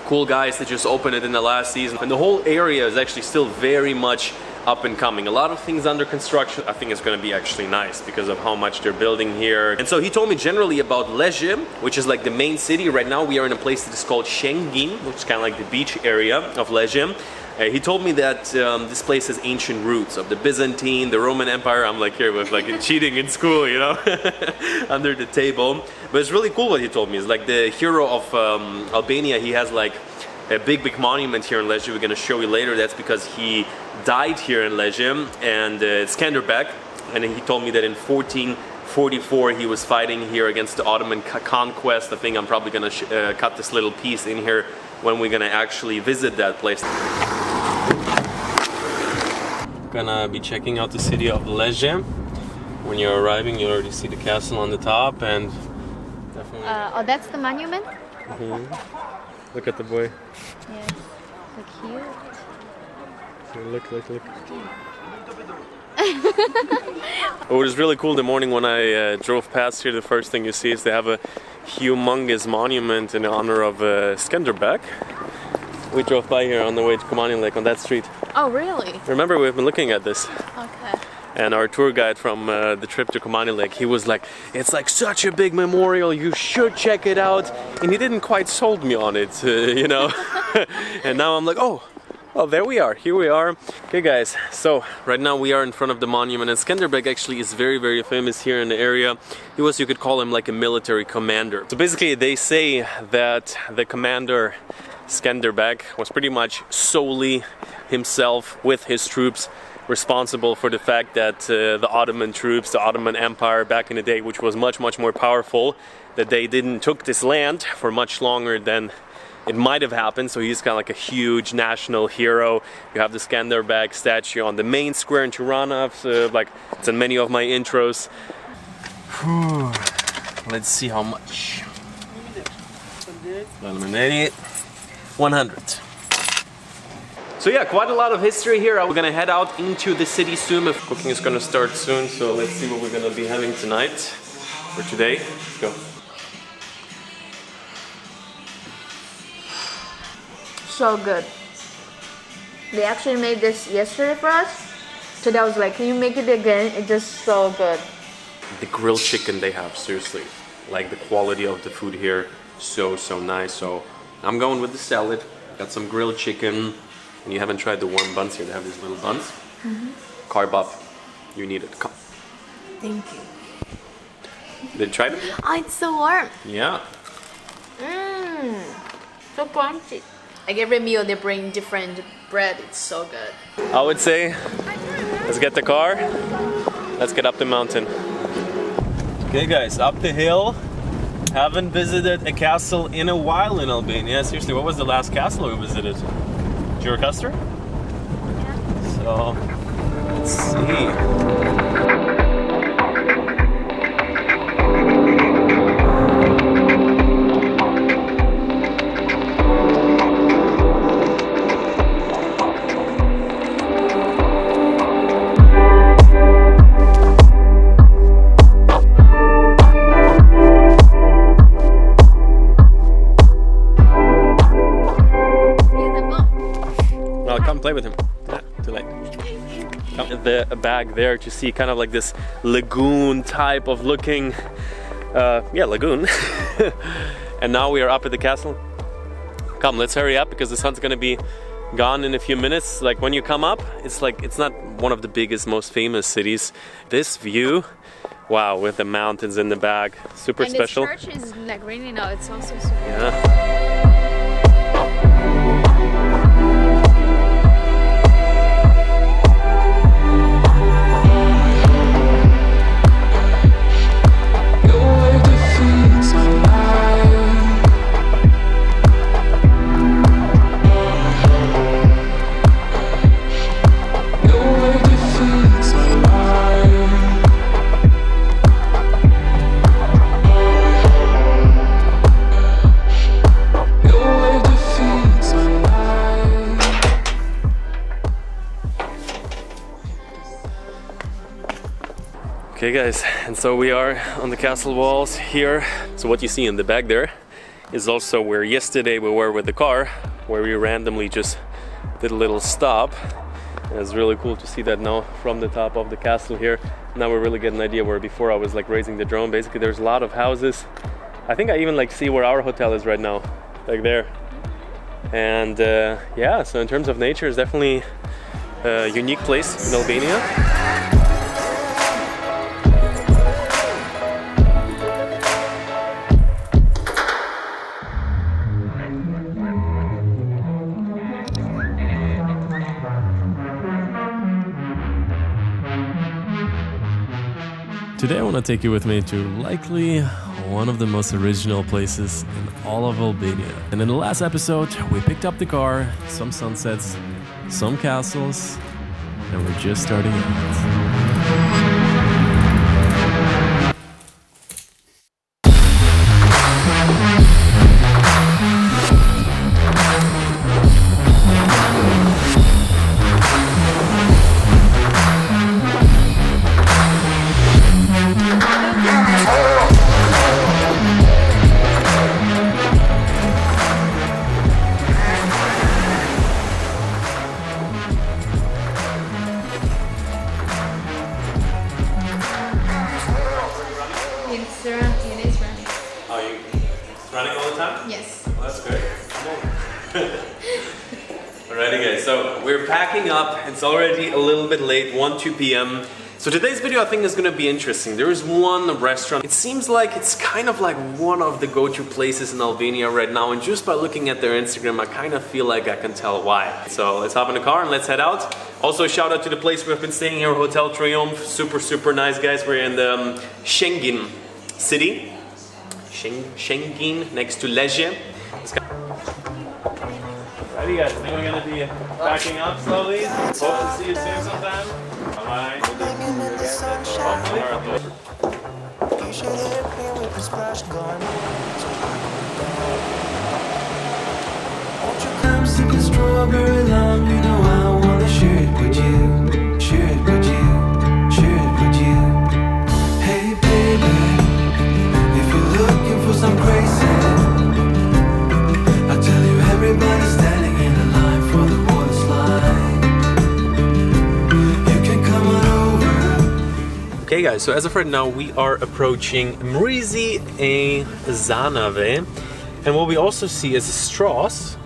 cool guys that just opened it in the last season, and the whole area is actually still very much up and coming. A lot of things under construction. I think it's going to be actually nice because of how much they're building here. And so he told me generally about Lezhë, which is like the main city. Right now we are in a place that is called Shengin, which is kind of like the beach area of Lezhë. He told me that this place has ancient roots of the Byzantine, the Roman Empire. I'm like here with like cheating in school, you know, under the table. But it's really cool what he told me. It's like the hero of Albania. He has like a big monument here in Lezhë. We're gonna show you later. That's because he died here in Lezhë, and it's Skanderbeg. And he told me that in 1444 he was fighting here against the Ottoman conquest. I think I'm probably gonna cut this little piece in here when we're gonna actually visit that place. Gonna be checking out the city of Lezhë. When you're arriving, you already see the castle on the top, and definitely. Oh, that's the monument. Look at the boy. Yes, so cute. Look. What was really cool the morning when I drove past here, the first thing you see is they have a humongous monument in honor of Skanderbeg. We drove by here on the way to Koman Lake on that street. Oh, really? Remember, we've been looking at this. Okay. And our tour guide from the trip to Koman Lake, he was like, it's like such a big memorial, you should check it out. And he didn't quite sold me on it, you know. And now I'm like, oh, there we are, here we are. Okay guys, so right now we are in front of the monument, and Skanderbeg actually is very, very famous here in the area. He was, you could call him like a military commander. So basically they say that the commander Skanderbeg was pretty much solely himself with his troops responsible for the fact that the Ottoman troops, the Ottoman Empire back in the day, which was much, much more powerful, that they didn't took this land for much longer than it might have happened. So he's kind of like a huge national hero. You have the Skanderbeg statue on the main square in Tirana, like it's in many of my intros. Let's see how much. 100. So yeah, quite a lot of history here. We're gonna head out into the city soon. Cooking is gonna start soon, so let's see what we're gonna be having tonight or today. Let's go. So good. They actually made this yesterday for us. Today I was like, can you make it again? It's just so good. The grilled chicken they have, seriously. Like the quality of the food here, so nice. So I'm going with the salad. Got some grilled chicken. And you haven't tried the warm buns here. They have these little buns. Carb up. You need it. Come. Thank you. Did you try them? Oh, it's so warm. Yeah. So crunchy. Like every meal they bring different bread. It's so good. I would say, let's get the car. Let's get up the mountain. Okay guys, up the hill. Haven't visited a castle in a while in Albania. Seriously, what was the last castle we visited? Gjirokastër? Yeah. So, let's see. Play with him. Yeah, too late. Come in the bag there to see kind of like this lagoon type of looking, yeah, lagoon. And now we are up at the castle. Come, let's hurry up because the sun's gonna be gone in a few minutes. Like when you come up, it's like it's not one of the biggest, most famous cities. This view, wow, with the mountains in the back, super special. And this church is like really now. It's also super. Yeah. Okay guys, and so we are on the castle walls here. So what you see in the back there is also where yesterday we were with the car, where we randomly just did a little stop. And it's really cool to see that now from the top of the castle here. Now we really get an idea where before I was like raising the drone. Basically there's a lot of houses. I think I even like see where our hotel is right now, like there. And yeah, so in terms of nature, it's definitely a unique place in Albania. Today I want to take you with me to likely one of the most original places in all of Albania. And in the last episode, we picked up the car, some sunsets, some castles, and we're just starting out. Alrighty guys, so we're packing up. It's already a little bit late, 1-2 p.m. So today's video I think is gonna be interesting. There is one restaurant. It seems like it's kind of like one of the go-to places in Albania right now, and just by looking at their Instagram I kind of feel like I can tell why. So let's hop in the car and let's head out. Also shout out to the place we've been staying here, Hotel Triumph. Super nice guys. We're in the Schengen city. Schengen, next to Lezhë. Alrighty guys, I think we're gonna be backing up slowly. Hope to see you soon sometime. Bye-bye. I'm sipping strawberry lime, you know I wanna share it with you, share it with you, share it with you. Hey baby, if you're looking for some crazy, I tell you everybody's standing in a line for the water slide. You can come on over. Okay guys, so as of right now we are approaching Mrizi e Zanave, and what we also see is straws.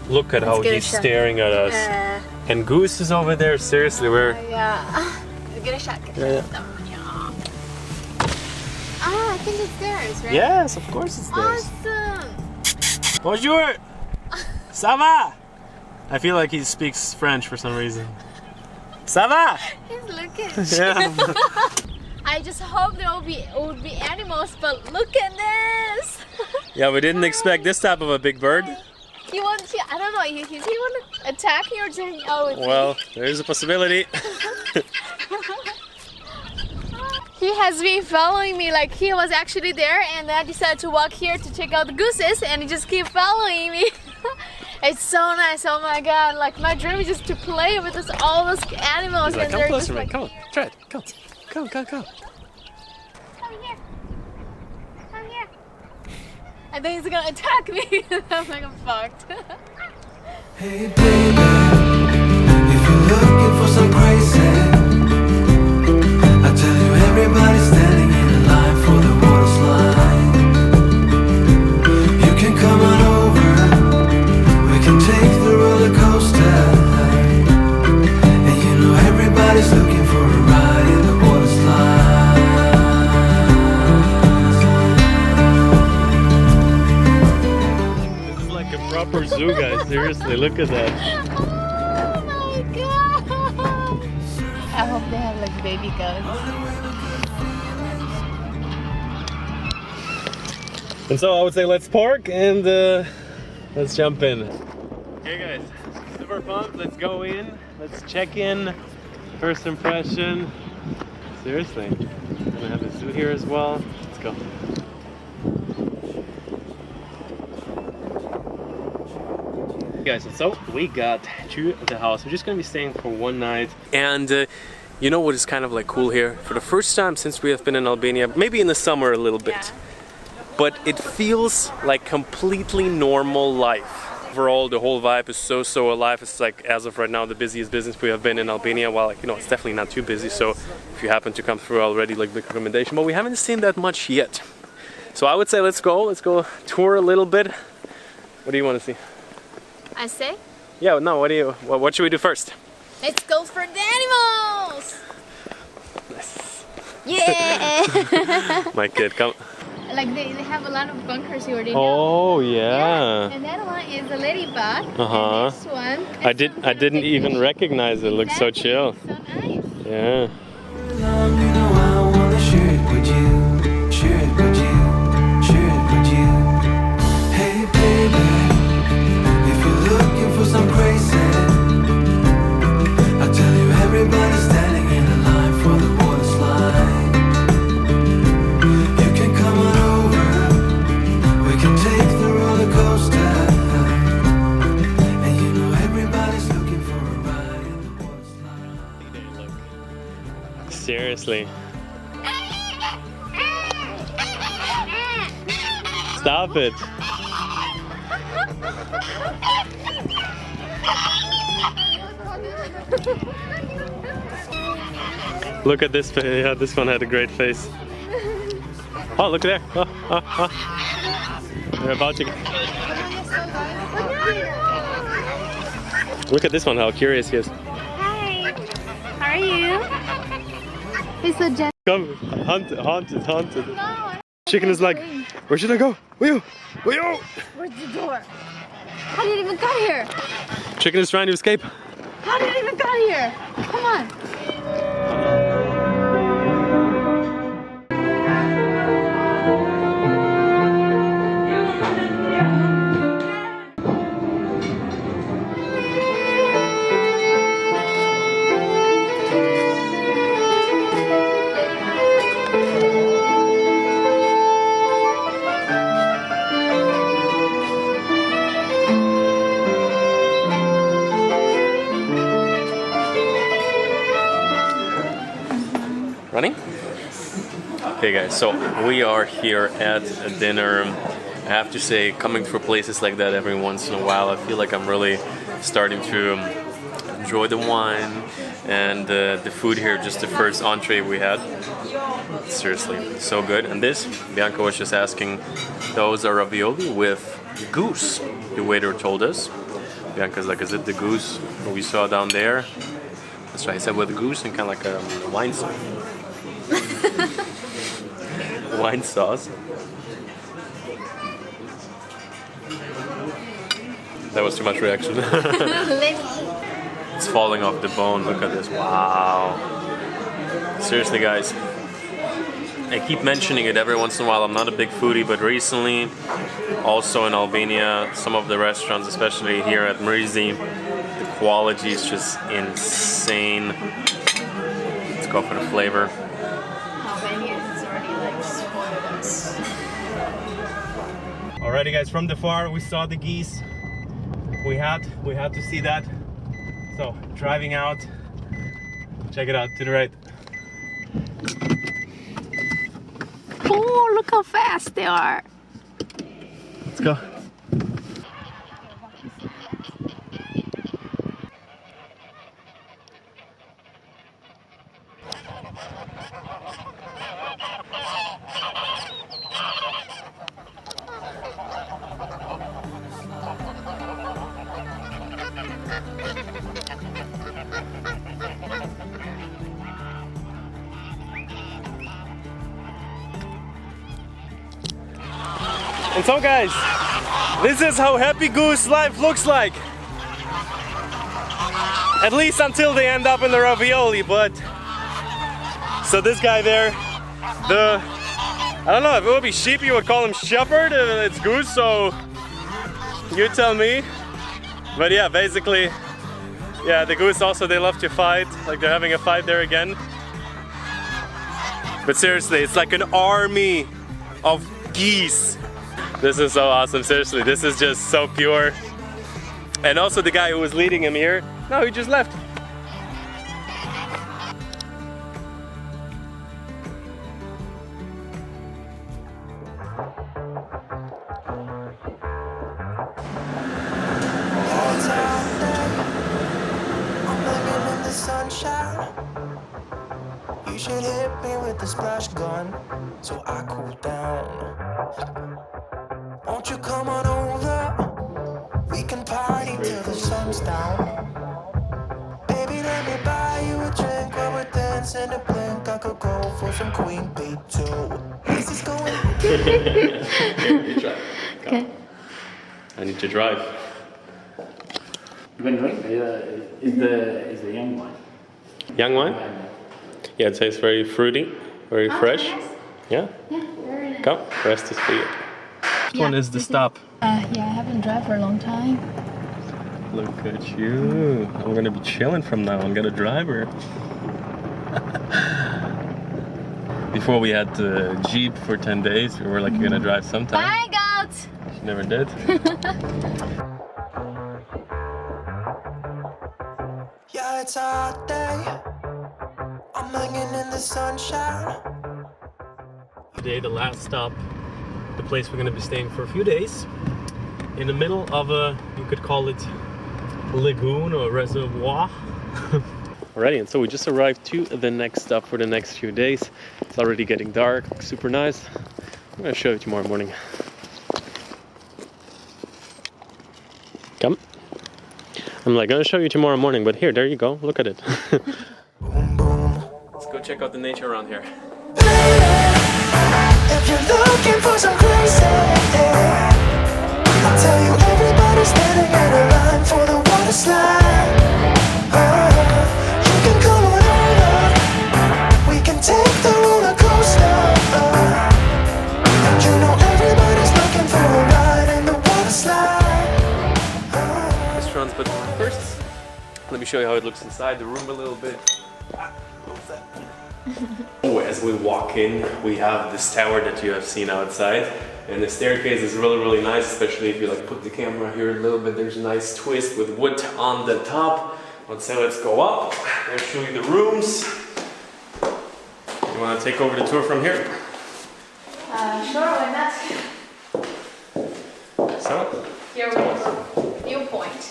Look at how he's staring at us. And Goose is over there. Seriously, we're... Yeah. Get a shot. Yeah. Ah, I think it's theirs, right? Yes, of course it's theirs. Awesome. Bonjour! Ça va? I feel like he speaks French for some reason. Ça va? He's looking. Yeah. I just hope there would be animals, but look at this. Yeah, we didn't expect this type of a big bird. He wants to, I don't know, he want to attack me or just hang out with me? Well, there is a possibility. He has been following me, like he was actually there, and then I decided to walk here to check out the gooses, and he just keep following me. It's so nice, oh my god, like my dream is just to play with all those animals. He's like, and come they're closer, just man, like, come on, try it, come. Come. Come here. Come here. I think he's gonna attack me. I'm like, I'm fucked. Hey baby, if you're looking for some crazy, I tell you everybody's standing in a line for the water slide. You can come on over, we can take the roller coaster. And you know everybody's looking for a ride in the water slide. This is like a proper zoo, guys. Seriously, look at that. Oh my god! I hope they have like baby goats. And so I would say let's park and let's jump in. Okay guys, super pumped. Let's go in. Let's check in. First impression. Seriously. We're gonna have the zoo here as well. Let's go. Guys, so we got to the house. We're just gonna be staying for one night. And you know what is kind of like cool here? For the first time since we have been in Albania, maybe in the summer a little bit, but it feels like completely normal life. Overall, the whole vibe is so alive. It's like, as of right now, the busiest business we have been in Albania. Well, like, you know, it's definitely not too busy, so if you happen to come through already, like, big recommendation. But we haven't seen that much yet. So I would say let's go tour a little bit. What do you want to see? I say? Yeah, no, what should we do first? Let's go for the animals! Nice. Yeah! My kid, come. Like they have a lot of bunkers here. They Oh yeah. And that one is a ladybug. Uh-huh. And this one. I didn't even recognize it. It looks so chill. So nice. Yeah. You know I wanna share it with you, share it with you, share it with you. Hey baby, if you're looking for some crazy, I tell you everybody's standing in a line for the water slide. You can come on over, we can take the roller coaster. And you know everybody's looking for a ride in the water slide. Seriously. Stop it. Look at this face. Yeah, this one had a great face. Oh, look there. They're about to... Look at this one, how curious he is. Hi. How are you? He's so gentle. Come, haunted. No. Chicken is like, where should I go? Where you? Where's the door? How did it even come here? Chicken is trying to escape. How did it even come here? Come on. Running? Hey guys, so we are here at a dinner. I have to say, coming through places like that every once in a while, I feel like I'm really starting to enjoy the wine and the food here. Just the first entree we had. Seriously, so good. And this, Bianca was just asking, those are ravioli with goose, the waiter told us. Bianca's like, is it the goose we saw down there? That's right, I said with goose and kind of like a wine sauce. Wine sauce. That was too much reaction. It's falling off the bone. Look at this. Wow. Seriously, guys. I keep mentioning it every once in a while. I'm not a big foodie, but recently, also in Albania, some of the restaurants, especially here at Mrizi, the quality is just insane. Let's go for the flavor. Albania has already like spoiled us. Alrighty guys, from the far we saw the geese. We had to see that. So driving out, check it out to the right. Oh, look how fast they are. Let's go. And so guys, this is how Happy Goose life looks like. At least until they end up in the ravioli, but... So this guy there, I don't know, if it would be sheep you would call him shepherd, it's goose, so you tell me. But yeah, basically, yeah, the goose also, they love to fight, like they're having a fight there again. But seriously, it's like an army of geese. This is so awesome, seriously, this is just so pure. And also the guy who was leading him here, no, he just left. You should hit me with the splash gun so I cool down. Won't you come on over? We can party till the sun's down. Baby, let me buy you a drink while we're dancing a blink. I could go for some Queen Bee too. This is going. You try. Okay. I need to drive. You been drinking? Is the young wine? Young wine? Yeah, it tastes very fruity, very fresh. Nice. Yeah? Yeah, very nice. Come, rest is for you. Which one is the stop? Yeah, I haven't driven for a long time. Look at you. I'm gonna be chilling from now on, got a driver. Before we had the Jeep for 10 days, we were like, you're gonna drive sometime. Bye, goats! She never did. Yeah, it's a hot day. I'm hanging in the sunshine. Today, the last stop, the place we're gonna be staying for a few days. In the middle of a, you could call it lagoon or reservoir. Alrighty, and so we just arrived to the next stop for the next few days. It's already getting dark, super nice. I'm gonna show you tomorrow morning. Come. I'm like, gonna show you tomorrow morning, but here, there you go. Look at it. Let's go check out the nature around here. If you're looking for some crazy, I'll tell you everybody's standing in a line for the water slide. You can come on over, we can take the roller coaster. And you know everybody's looking for a ride in the water slide. Restaurants, but first, let me show you how it looks inside the room a little bit. As we walk in, we have this tower that you have seen outside, and the staircase is really, really nice, especially if you like put the camera here a little bit. There's a nice twist with wood on the top. Let's go up and show you the rooms. You want to take over the tour from here? Sure, why not? So, Here we go. Viewpoint.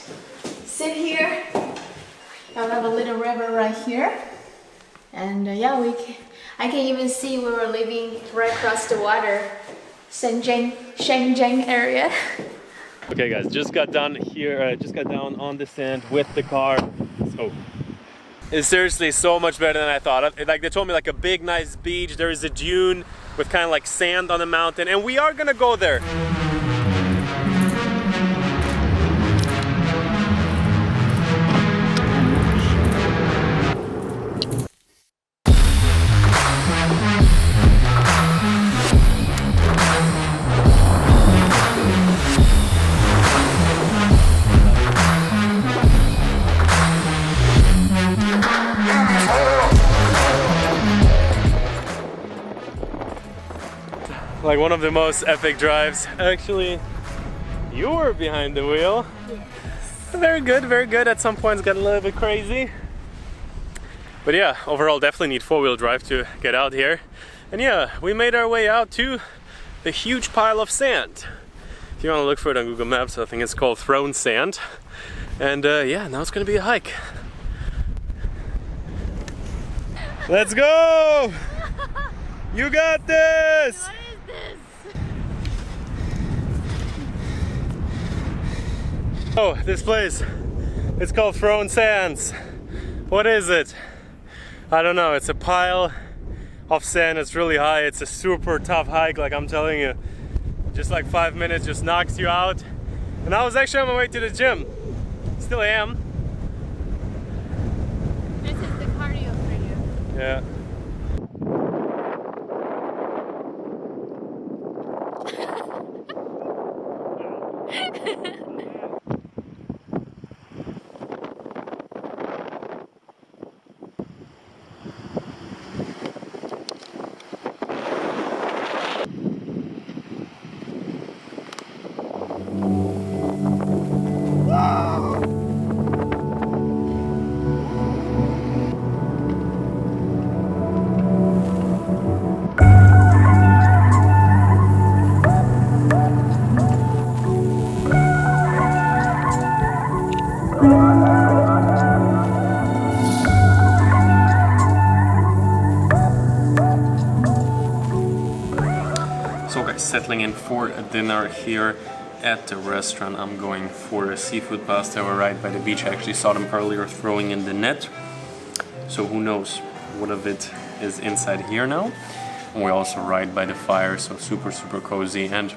Sit here. Now we have a little river right here. And yeah, I can even see we were living right across the water, Shenzhen area. okay guys, just got down here, just got down on the sand with the car. So, it's seriously so much better than I thought. Like they told me, like a big nice beach, there is a dune with kind of like sand on the mountain, and we are gonna go there. Like one of the most epic drives. Actually, you were behind the wheel. Yes. Very good, very good. At some points got a little bit crazy. But yeah, overall definitely need four-wheel drive to get out here. And yeah, we made our way out to the huge pile of sand. If you want to look for it on Google Maps, I think it's called Thrown Sand. And yeah, now it's gonna be a hike. Let's go! You got this! Oh, this place, it's called Thrown Sands. What is it? I don't know, it's a pile of sand, it's really high, it's a super tough hike, like I'm telling you. Just like 5 minutes just knocks you out. And I was actually on my way to the gym. Still am. This is the cardio for you. Yeah. Settling in for a dinner here at the restaurant. I'm going for a seafood pasta. We're right by the beach. I actually saw them earlier throwing in the net. So who knows what of it is inside here now. And we're also right by the fire, so super, super cozy. And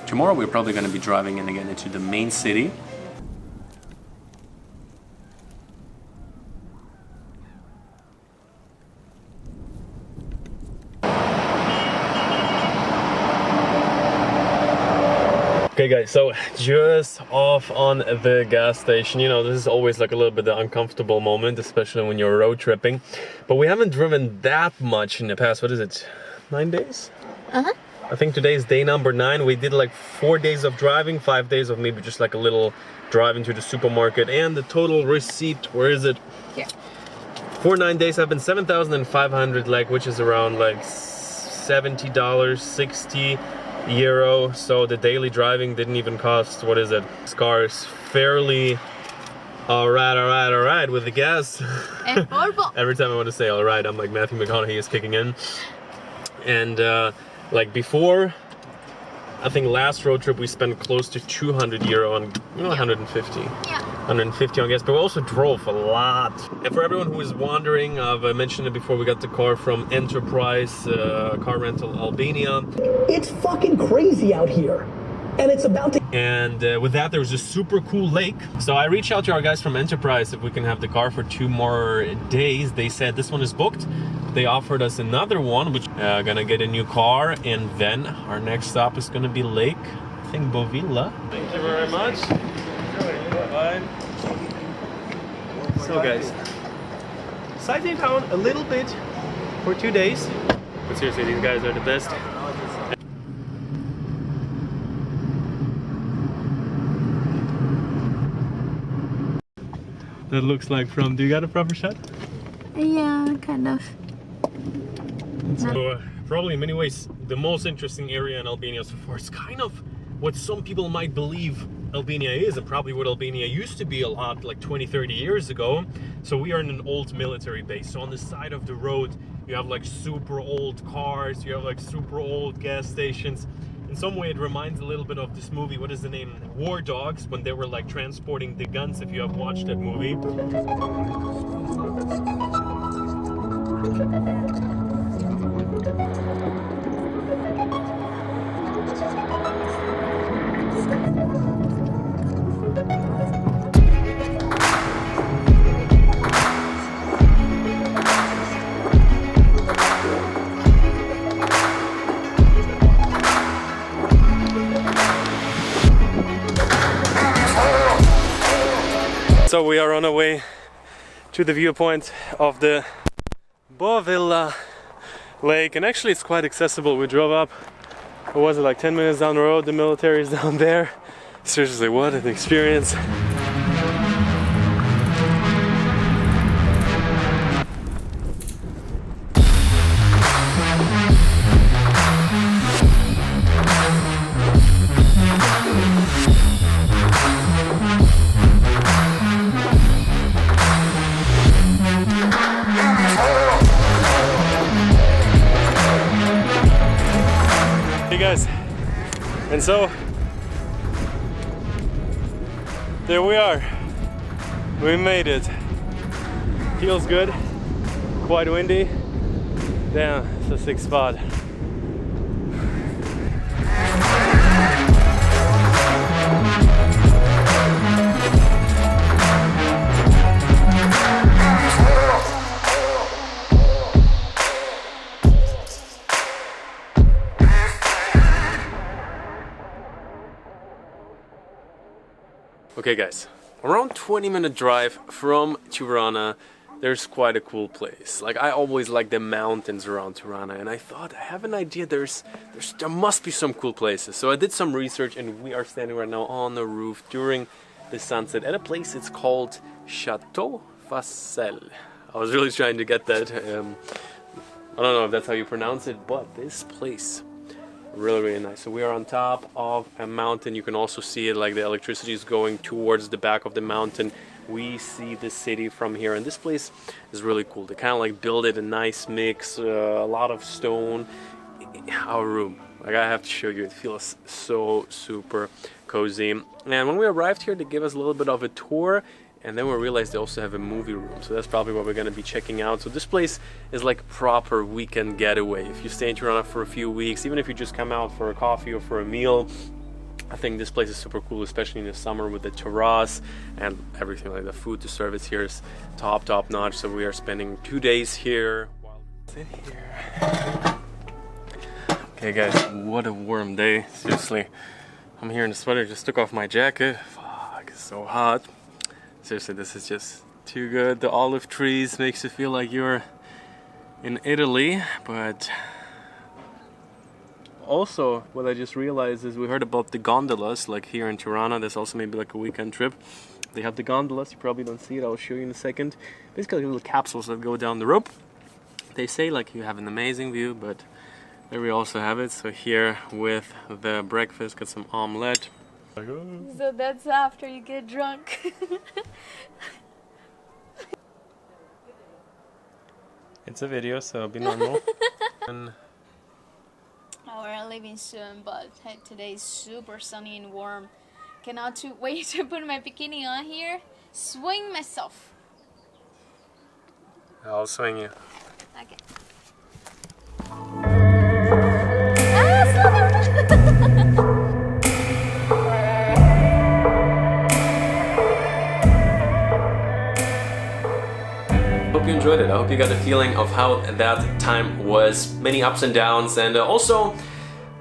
tomorrow we're probably going to be driving in again into the main city. Okay guys, so just off on the gas station. You know, this is always like a little bit of an uncomfortable moment, especially when you're road tripping. But we haven't driven that much in the past, what is it, 9 days? I think today is day number 9. We did like 4 days of driving, 5 days of maybe just like a little drive into the supermarket. And the total receipt, where is it? Here. For 9 days have been 7,500, like, which is around like $70, 60 euro. So the daily driving didn't even cost, what is it? This car is fairly alright with the gas. Every time I want to say alright, I'm like Matthew McConaughey is kicking in. And like before, I think last road trip we spent close to 200 euro on, you know, 150. Yeah. 150 on gas, but we also drove a lot. And for everyone who is wondering, I've mentioned it before, we got the car from Enterprise Car Rental Albania. It's fucking crazy out here. And it's about to... And with that, there was a super cool lake. So I reached out to our guys from Enterprise if we can have the car for 2 more days. They said this one is booked. They offered us another one, which gonna get a new car. And then our next stop is gonna be Lake, I think Bovilla. Thank you very much. Bye. So guys, sightseeing town a little bit for 2 days. But seriously, these guys are the best. That looks like from, do you got a proper shot? Yeah, kind of. So probably in many ways the most interesting area in Albania so far. It's kind of what some people might believe Albania is, and probably what Albania used to be a lot like 20-30 years ago. So we are in an old military base. So on the side of the road you have like super old cars, you have like super old gas stations. In some way it reminds a little bit of this movie, what is the name? War Dogs, when they were like transporting the guns, if you have watched that movie. So we are on our way to the viewpoint of the Bovilla lake, and actually it's quite accessible. We drove up, what was it, like 10 minutes down the road, the military is down there. Seriously, what an experience. Hey guys, and so there we are. We made it. Feels good. Quite windy. Damn, it's a sick spot. Okay guys, around 20-minute drive from Tirana, there's quite a cool place. Like, I always like the mountains around Tirana, and I thought, I have an idea, there must be some cool places. So I did some research, and we are standing right now on the roof during the sunset at a place. It's called Chateau Facel. I was really trying to get that. I don't know if that's how you pronounce it, but this place, really nice. So we are on top of a mountain. You can also see it, like the electricity is going towards the back of the mountain. We see the city from here, and this place is really cool. They kind of like build it a nice mix, a lot of stone. Our room, like, I have to show you, it feels so super cozy. And when we arrived here, they gave us a little bit of a tour, and then we realized they also have a movie room, so that's probably what we're going to be checking out. So this place is like proper weekend getaway. If you stay in Tirana for a few weeks, even if you just come out for a coffee or for a meal, I think this place is super cool, especially in the summer with the terrace and everything. Like, the food, the service here is top notch. So we are spending 2 days here. Sit here. Okay guys, what a warm day, seriously. I'm here in the sweater, just took off my jacket. Fuck, it's so hot. Seriously, this is just too good. The olive trees makes you feel like you're in Italy, but also what I just realized is we heard about the gondolas, like here in Tirana. There's also maybe like a weekend trip. They have the gondolas, you probably don't see it, I'll show you in a second. Basically little capsules that go down the rope. They say like you have an amazing view, but there we also have it. So here with the breakfast, got some omelette. So that's after you get drunk. It's a video, so be normal. And we're leaving soon, but today is super sunny and warm. Cannot wait to put my bikini on here. Swing myself. I'll swing you. Okay. Hope you enjoyed it. I hope you got a feeling of how that time was. Many ups and downs, and also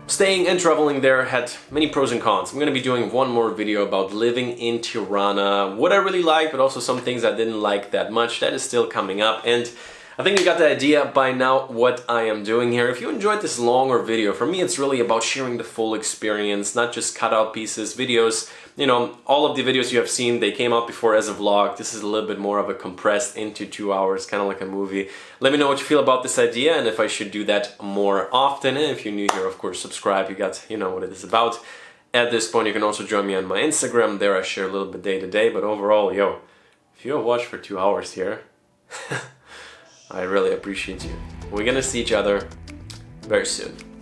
staying and traveling there had many pros and cons. I'm going to be doing one more video about living in Tirana, what I really like, but also some things I didn't like that much. That is still coming up, and I think you got the idea by now what I am doing here. If you enjoyed this longer video, for me it's really about sharing the full experience, not just cut out pieces, videos. You know, all of the videos you have seen, they came out before as a vlog. This is a little bit more of a compressed into 2 hours, kind of like a movie. Let me know what you feel about this idea and if I should do that more often. And if you're new here, of course, subscribe. You know what it is about. At this point, you can also join me on my Instagram. There I share a little bit day to day, but overall, yo, if you have watched for 2 hours here, I really appreciate you. We're gonna see each other very soon.